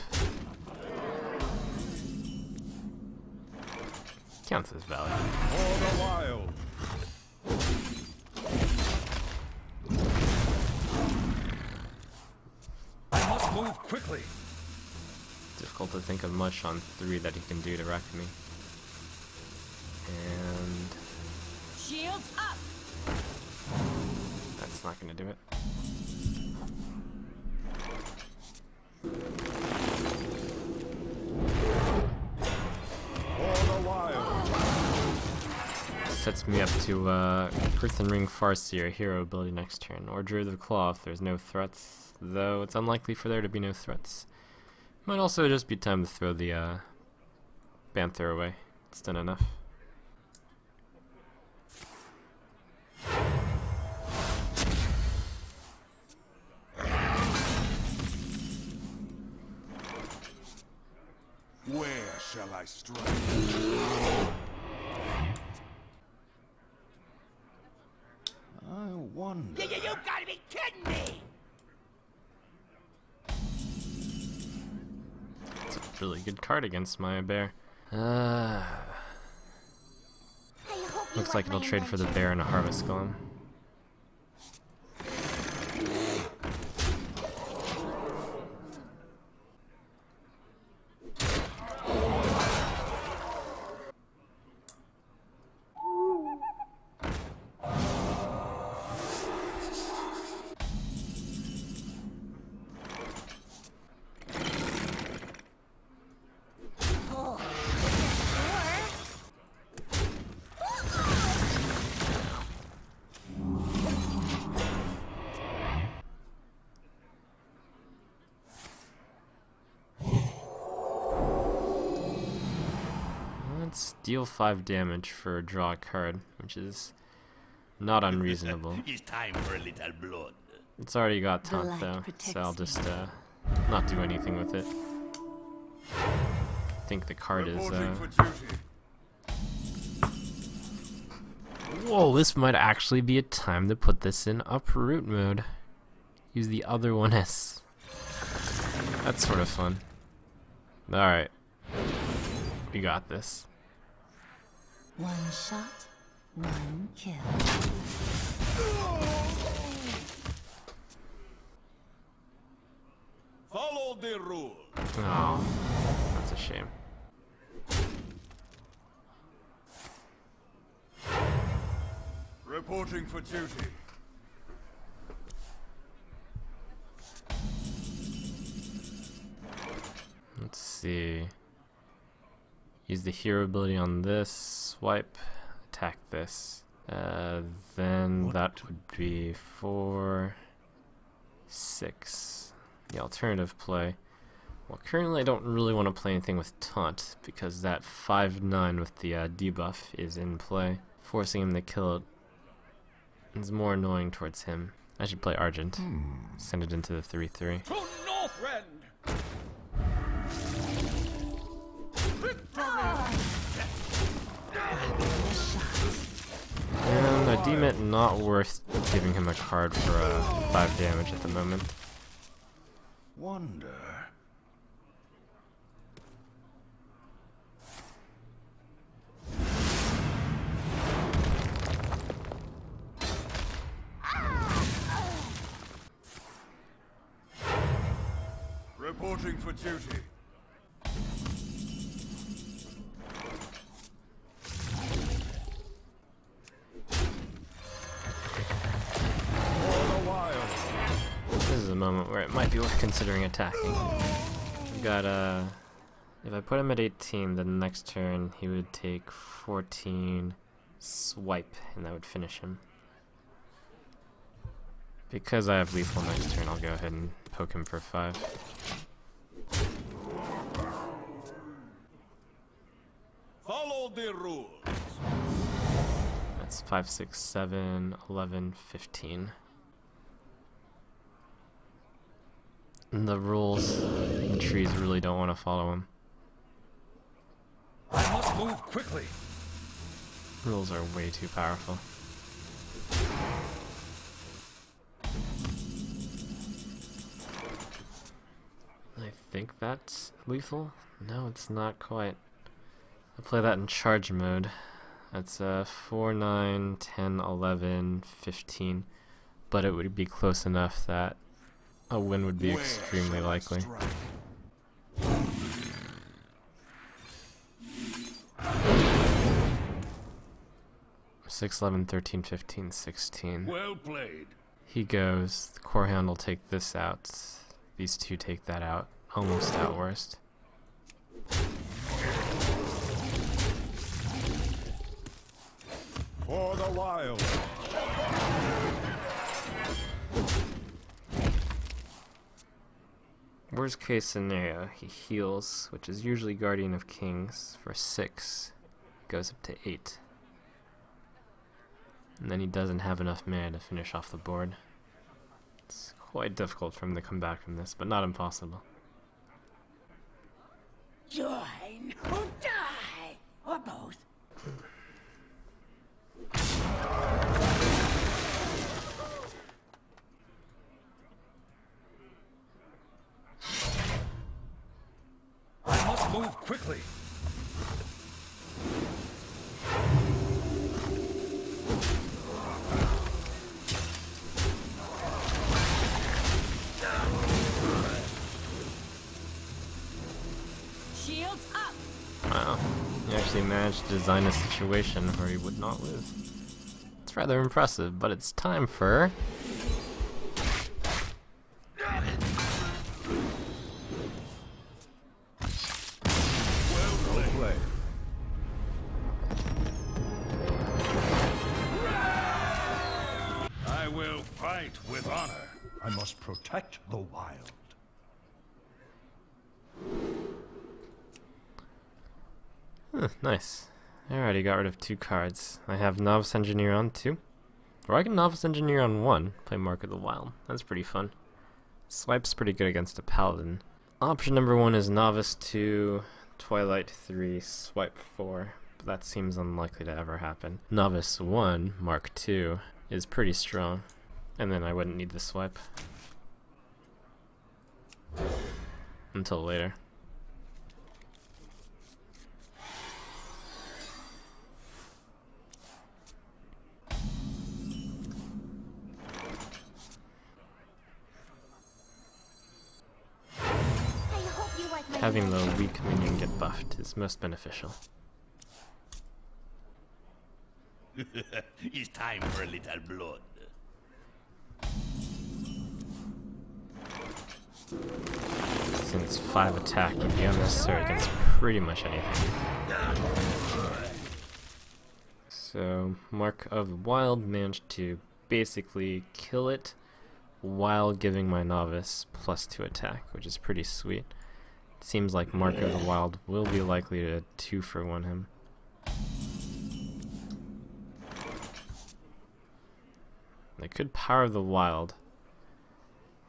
Counts as value. For the wild. I must move quickly. Difficult to think of much on 3 that he can do to wreck me. And Shields up. that's not gonna do it. For the wild. Sets me up to Earthen Ring Farseer, hero ability next turn, or Druid of Claw if there's no threats, though it's unlikely for there to be no threats. Might also just be time to throw the Banther away. It's done enough. Where shall I strike? I wonder. You gotta be kidding me! It's a really good card against my bear. I hope you Looks like my it'll trade for the invention. bear and a Harvest Golem. Oh, Let's deal 5 damage for draw a card, which is not unreasonable. It's time for a little blood. It's already got The taunt light though, protects so I'll me. just not do anything with it. I think the card is Reporting for duty. whoa, this might actually be a time to put this in uproot mode. Use the other one as... That's sort of fun. Alright. We got this. One shot, one kill. Follow the rule. Oh, that's a shame. Reporting for duty. Let's see. Use the hero ability on this, swipe, attack this. Then that would be 4, 6. The alternative play. Well, currently I don't really want to play anything with taunt because that 5/9 with the debuff is in play. Forcing him to kill it is more annoying towards him. I should play Argent. Send it into the 3/3. To Northrend! And I deem it not worth giving him a card for 5 damage at the moment. Wonder. Reporting for duty. For the wild. This is a moment where it might be worth considering attacking. We've got if I put him at 18, then next turn he would take 14 swipe, and that would finish him. Because I have lethal next turn, I'll go ahead and poke him for 5. Follow the rules. That's 5, 6, 7, 11, 15. And the rules, the trees really don't want to follow him. I must move quickly. Rules are way too powerful. I think that's lethal? No, it's not quite. I'll play that in charge mode. That's 4, 9, 10, 11, 15. But it would be close enough that a win would be Where extremely shall I likely. strike? 6, 11, 13, 15, 16. Well played. He goes. The core hand will take this out. These two take that out. Almost out worst. For the wild. Worst case scenario, he heals, which is usually Guardian of Kings, for 6. Goes up to 8. And then he doesn't have enough mana to finish off the board. It's quite difficult for him to come back from this, but not impossible. Join or die, or both. I must move quickly. Shields up! Wow, he actually managed to design a situation where he would not lose. It's rather impressive, but it's time for... Well played. I will fight with honor. I must protect the wild. Nice. Alrighty, got rid of 2 cards. I have Novice Engineer on 2. Or I can Novice Engineer on 1. Play Mark of the Wild. That's pretty fun. Swipe's pretty good against a Paladin. Option number 1 is Novice 2, Twilight 3, Swipe 4. But that seems unlikely to ever happen. Novice 1, Mark 2, is pretty strong. And then I wouldn't need the Swipe. Until later. I hope you like my Having the invention. weak minion get buffed is most beneficial. It's time for a little blood. Since 5 attack would be unnecessary against pretty much anything. So, Mark of the Wild managed to basically kill it while giving my Novice +2 attack, which is pretty sweet. It seems like Mark of the Wild will be likely to 2-for-1 him. I could Power of the Wild,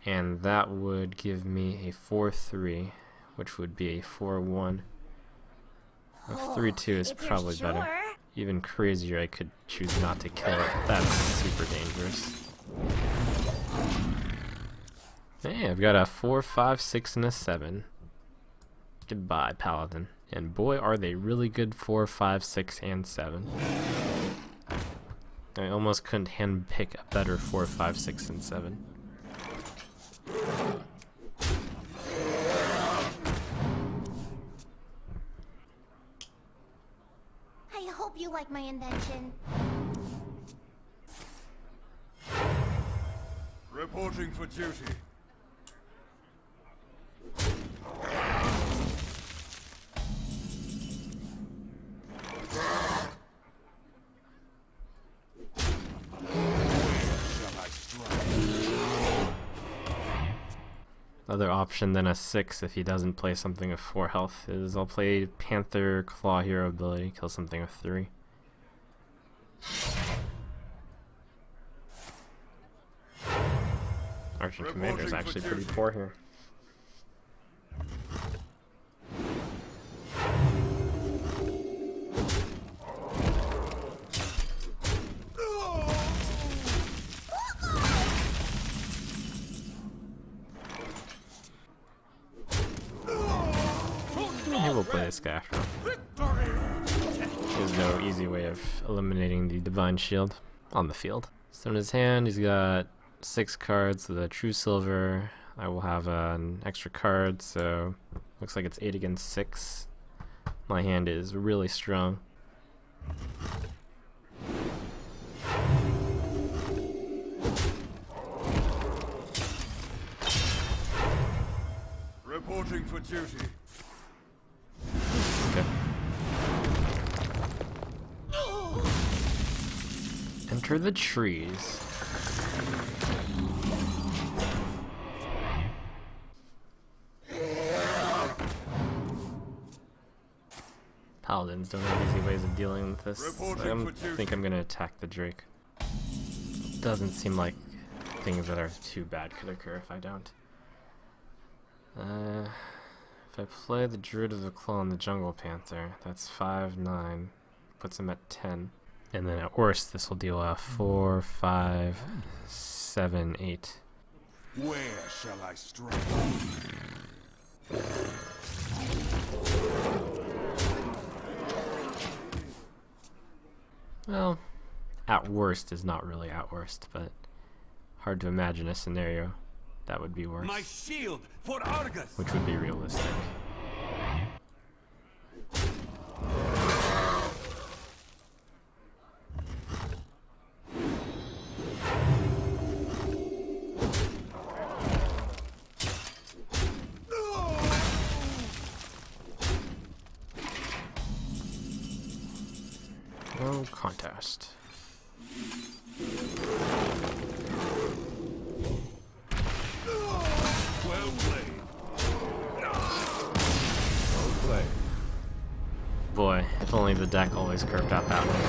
and that would give me a 4-3, which would be a 4-1. A 3-2 is If you're probably better. sure. Even crazier, I could choose not to kill it. That's super dangerous. Hey, I've got a 4, 5, 6, and a 7. Goodbye, Paladin. And boy, are they really good 4, 5, 6, and 7. I almost couldn't handpick a better 4, 5, 6, and 7. I hope you like my invention. Reporting for duty. Other option than a 6 if he doesn't play something of 4 health is I'll play Panther Claw Hero ability, kill something of 3. Archer Commander is actually pretty poor here. He will play this guy after all. There's no easy way of eliminating the Divine Shield on the field. So in his hand, he's got 6 cards with a True Silver. I will have an extra card, so looks like it's 8 against 6. My hand is really strong. Reporting for duty. Okay. Enter the trees. Paladins don't have easy ways of dealing with this. I think I'm gonna attack the Drake. Doesn't seem like things that are too bad could occur if I don't. If I play the Druid of the Claw and the Jungle Panther, that's 5-9, puts him at 10. And then at worst, this will deal 4, 5, 7, 8. Where shall I strike? Well, at worst is not really at worst, but hard to imagine a scenario that would be worse. My shield for Argus. Which would be realistic. No contest. Well played. Boy, if only the deck always curved out that way.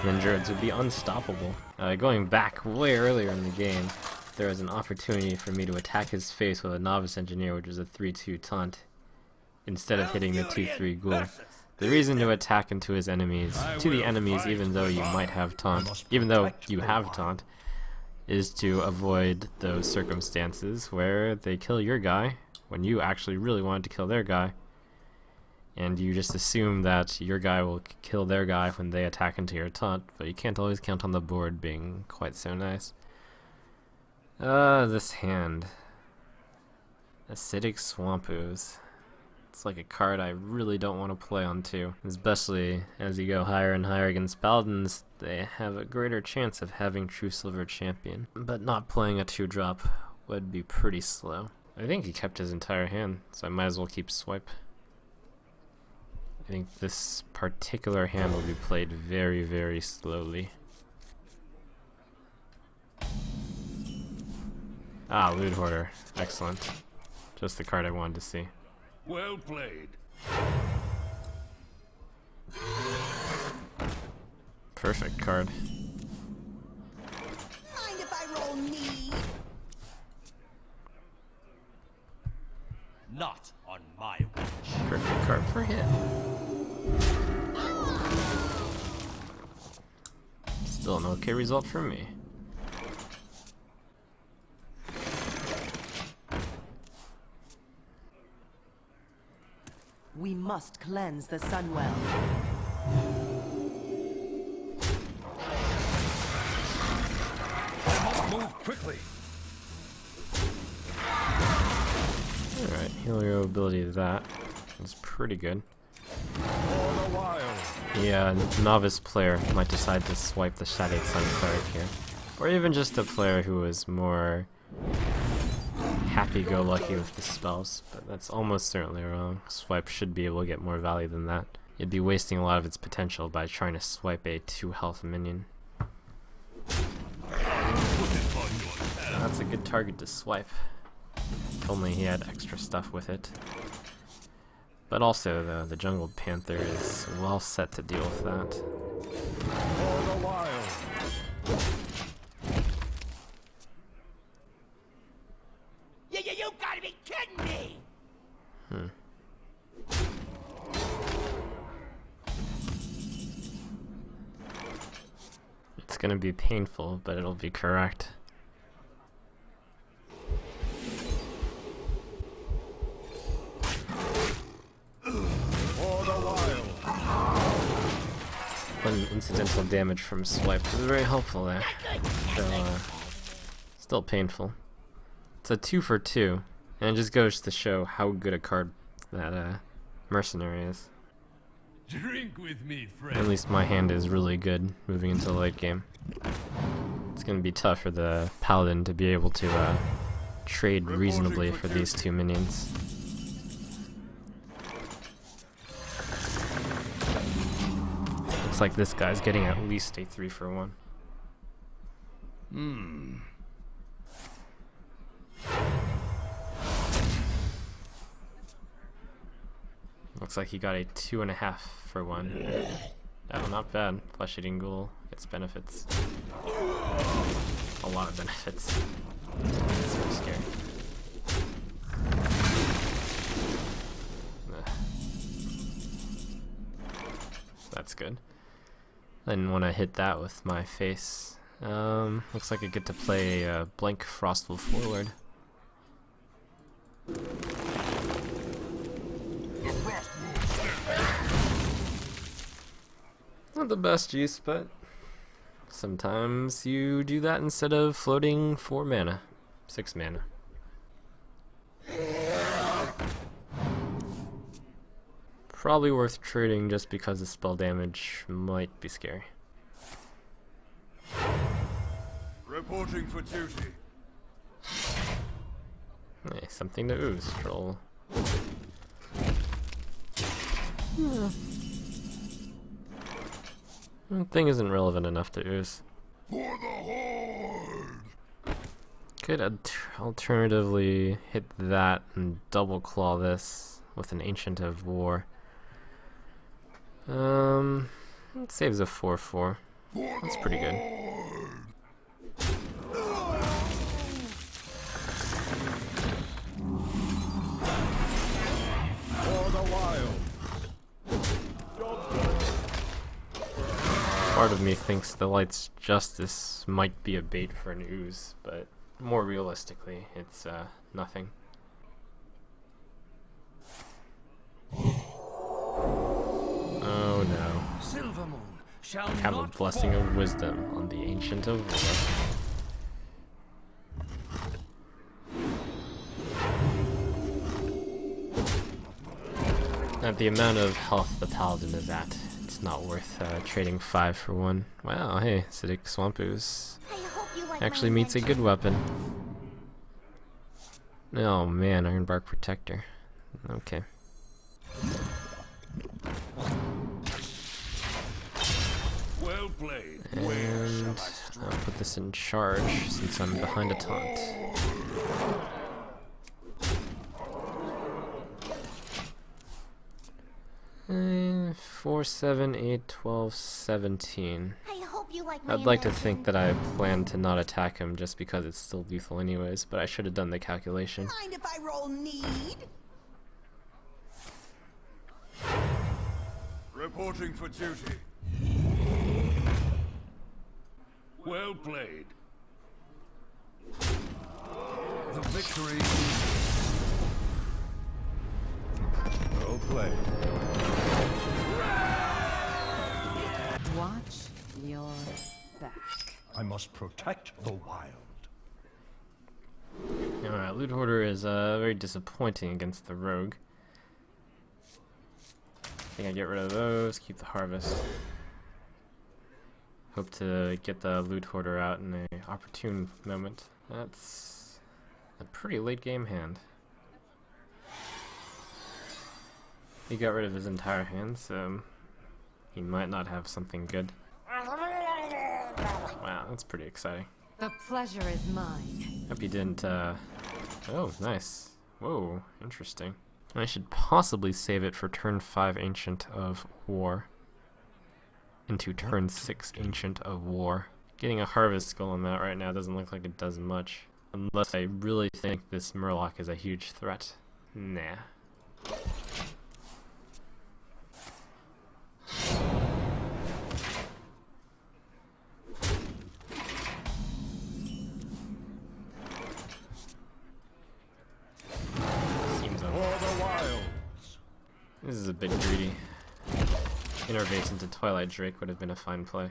Then Druids would be unstoppable. Going back way earlier in the game, there was an opportunity for me to attack his face with a Novice Engineer, which was a 3-2 taunt, instead of hitting the 2-3 Ghoul. The reason to attack into his enemies, even though you might have taunt, even though you have taunt, is to avoid those circumstances where they kill your guy when you actually really wanted to kill their guy, and you just assume that your guy will kill their guy when they attack into your taunt, but you can't always count on the board being quite so nice. This hand. Acidic Swamp Ooze. It's like a card I really don't want to play on too. Especially as you go higher and higher against Paladins, they have a greater chance of having True Silver Champion. But not playing a 2-drop would be pretty slow. I think he kept his entire hand, so I might as well keep swipe. I think this particular hand will be played very, very slowly. Ah, Loot Hoarder. Excellent. Just the card I wanted to see. Well played. Perfect card. Mind if I roll me? Not on my watch. Perfect card for him. Still an okay result for me. We must cleanse the Sunwell. I must move quickly. Alright, healing ability to that is pretty good. Yeah, a novice player might decide to swipe the Shadowed Sun card here. Or even just a player who is more happy-go-lucky with the spells, but that's almost certainly wrong. Swipe should be able to get more value than that. It'd be wasting a lot of its potential by trying to swipe a 2-health minion. That's a good target to swipe. If only he had extra stuff with it. But also, the Jungle Panther is well set to deal with that. You gotta be kidding me! It's gonna be painful, but it'll be correct. One incidental damage from swipe is very helpful there. So, still painful. It's a 2 for 2, and it just goes to show how good a card that Mercenary is. Drink with me, friend. At least my hand is really good moving into the late game. It's gonna be tough for the Paladin to be able to trade reasonably for these two minions. Looks like this guy's getting at least a 3-for-1. Looks like he got a 2.5-for-1. Oh, not bad. Flesh-eating ghoul gets benefits. A lot of benefits. That's so scary. That's good. I didn't want to hit that with my face. Looks like I get to play a blank Frostwolf Warlord. Not the best use, but sometimes you do that instead of floating 4 mana. 6 mana. Probably worth trading just because the spell damage might be scary. Reporting for duty. Hey, something to ooze, troll. Thing isn't relevant enough to ooze. For the Horde! Could alternatively hit that and double claw this with an Ancient of War. It saves a 4/4. That's pretty good. For the wild. Part of me thinks the Light's Justice might be a bait for an ooze, but more realistically, it's nothing. Oh no. Silvermoon shall Have a not Blessing fall. of Wisdom on the Ancient of War. At the amount of health the Paladin is at, it's not worth trading 5-for-1. Wow, hey, Acidic Swamp Ooze I hope you like actually my meets a invention. good weapon. Oh man, Ironbark Protector. Okay. Well played. Where shall And I I'll strike? put this in charge since I'm behind a taunt. Uh, 4, 7, 8, 12, 17. I hope you like my I'd like to invention. think that I planned to not attack him just because it's still lethal anyways, but I should have done the calculation. Mind if I roll need? Reporting for duty. Well played. The victory. Well played. Watch your back. I must protect the wild. Alright, Loot Hoarder is very disappointing against the Rogue. I think I get rid of those, keep the Harvest. Hope to get the Loot Hoarder out in an opportune moment. That's a pretty late game hand. He got rid of his entire hand, so he might not have something good. Wow, that's pretty exciting. The pleasure is mine. Hope you didn't, oh, nice. Whoa, interesting. I should possibly save it for turn 5 Ancient of War. Into turn 6 Ancient of War. Getting a Harvest Golem out right now doesn't look like it does much. Unless I really think this Murloc is a huge threat. Nah. Seems For the wilds. This is a bit greedy. Innervate into Twilight Drake would have been a fine play.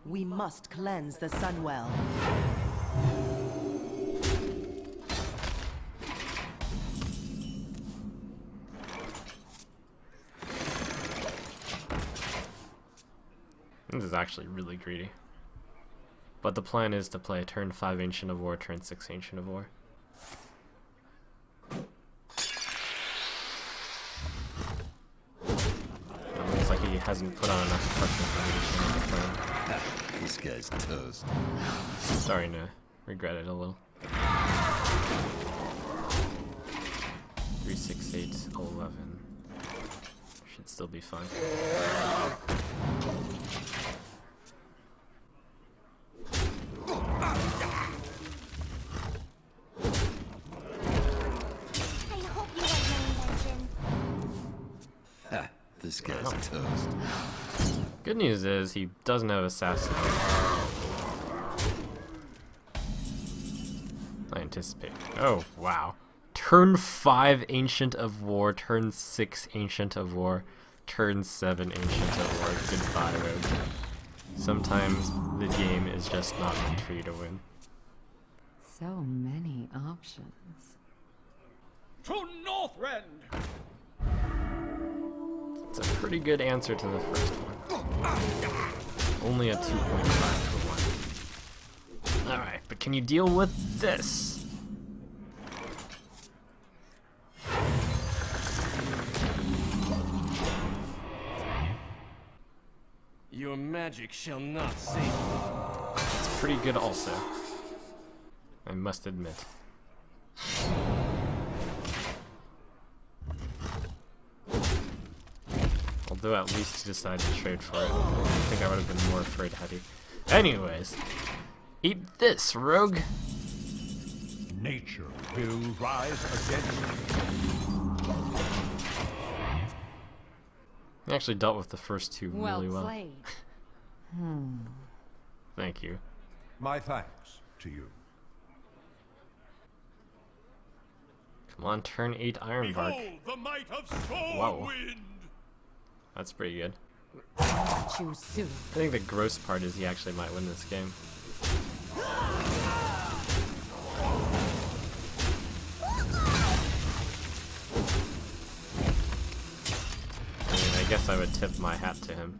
We must cleanse the Sunwell. This is actually really greedy. But the plan is to play turn 5 Ancient of War, turn 6 Ancient of War. he hasn't put on enough pressure for me to change the plan. This guy's toast. Starting to regret it a little. 3, 6, 8, 11. Should still be fine. I hope you like my invention. Ha, this guy's toast. Good news is he doesn't have assassin. I anticipate. Oh, wow. Turn 5 Ancient of War, turn 6 Ancient of War, turn 7 Ancient of War. Goodbye, Rogue. Sometimes the game is just not meant for you to win. So many options. To Northrend! It's a pretty good answer to the first one. Only a 2.5 for 1. Alright, but can you deal with this? Your magic shall not save you. It's pretty good also, I must admit. Although at least he decided to trade for it. I think I would have been more afraid had he. Anyways, eat this, rogue. Nature will rise against you. I actually dealt with the first two Well really well. played. Thank you. My thanks to you. Come on, turn 8 Ironbark. Behold the might of Whoa. Stormwind! That's pretty good. Choose soon. I think the gross part is he actually might win this game. I mean, I guess I would tip my hat to him.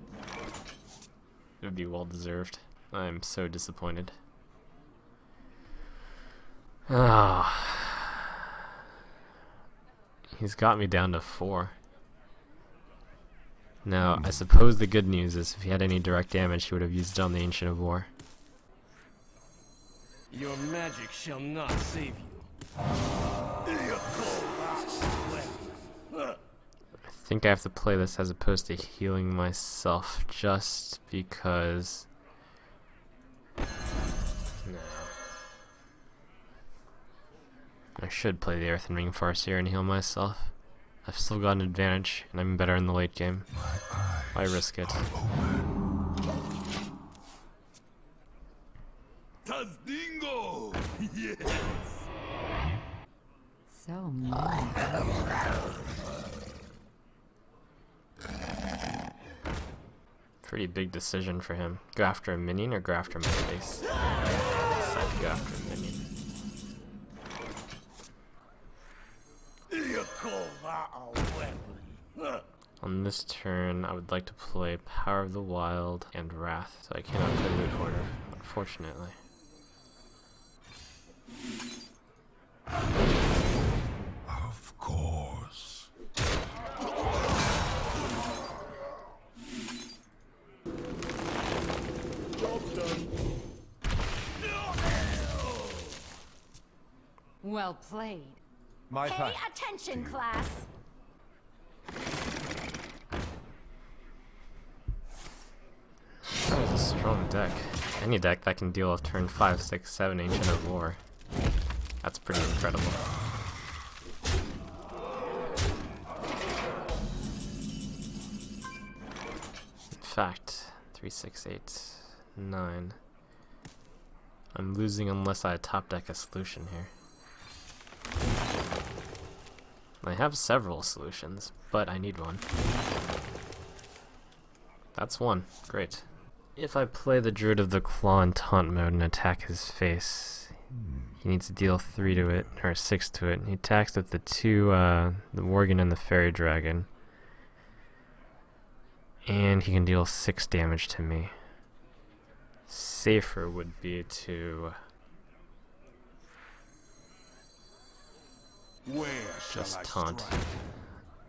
It would be well deserved. I'm so disappointed. Ah. He's got me down to 4. Now, I suppose the good news is if he had any direct damage, he would have used it on the Ancient of War. Your magic shall not save you. I think I have to play this as opposed to healing myself just because... No. I should play the Earthen Ring Farseer and heal myself. I've still got an advantage, and I'm better in the late game. Why risk it? Tazdingo! Yes! So many. Pretty big decision for him. Go after a minion or go after my face? Decided to go after a minion. You call that a weapon? On this turn, I would like to play Power of the Wild and Wrath, so I cannot play Loot Hoarder, unfortunately. Of course. Job done. Well played. My Pay thanks. attention, class. That was a strong deck. Any deck that can deal with turn 5, 6, 7 Ancient of War. That's pretty incredible. In fact, 3, 6, 8, 9. I'm losing unless I top deck a solution here. I have several solutions, but I need one. That's one. Great. If I play the Druid of the Claw in taunt mode and attack his face, he needs to deal 3 to it, or 6 to it. He attacks with the 2, the Worgen and the Fairy Dragon. And he can deal 6 damage to me. Safer would be to Where shall just I taunt strike?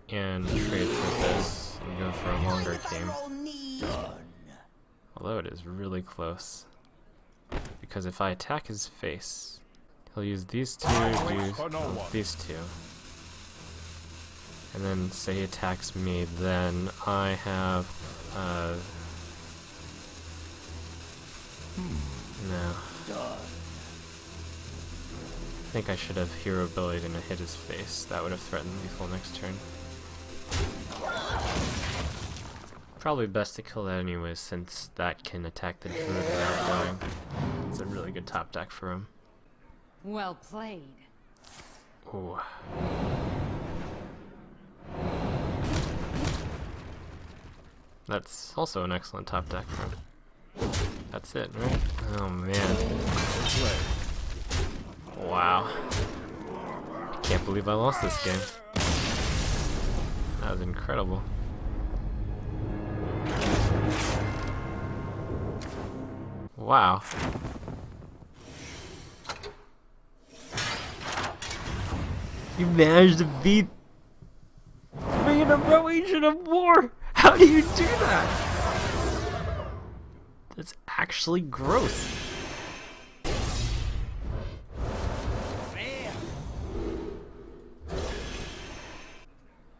and trade for this. and go for a longer game. Roll need. Although it is really close. Because if I attack his face, he'll use these two, do these two. And then say he attacks me, then I have, no. I think I should have hero ability to hit his face. That would have threatened lethal next turn. Probably best to kill that anyways, since that can attack the druid without dying. It's a really good top deck for him. Well played. Ooh. That's also an excellent top deck for him. That's it, right? Oh man. Wow. I can't believe I lost this game. That was incredible. Wow. You managed to beat me in a Relation of War! How do you do that? That's actually gross.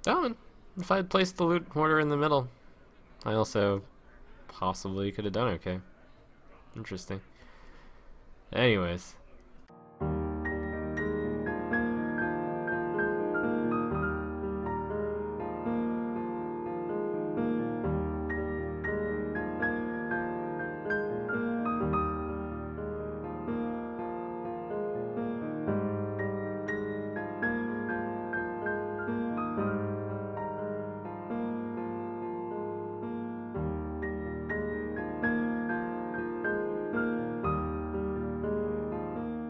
Oh, and if I had placed the loot order in the middle, I also possibly could have done okay. Interesting. Anyways,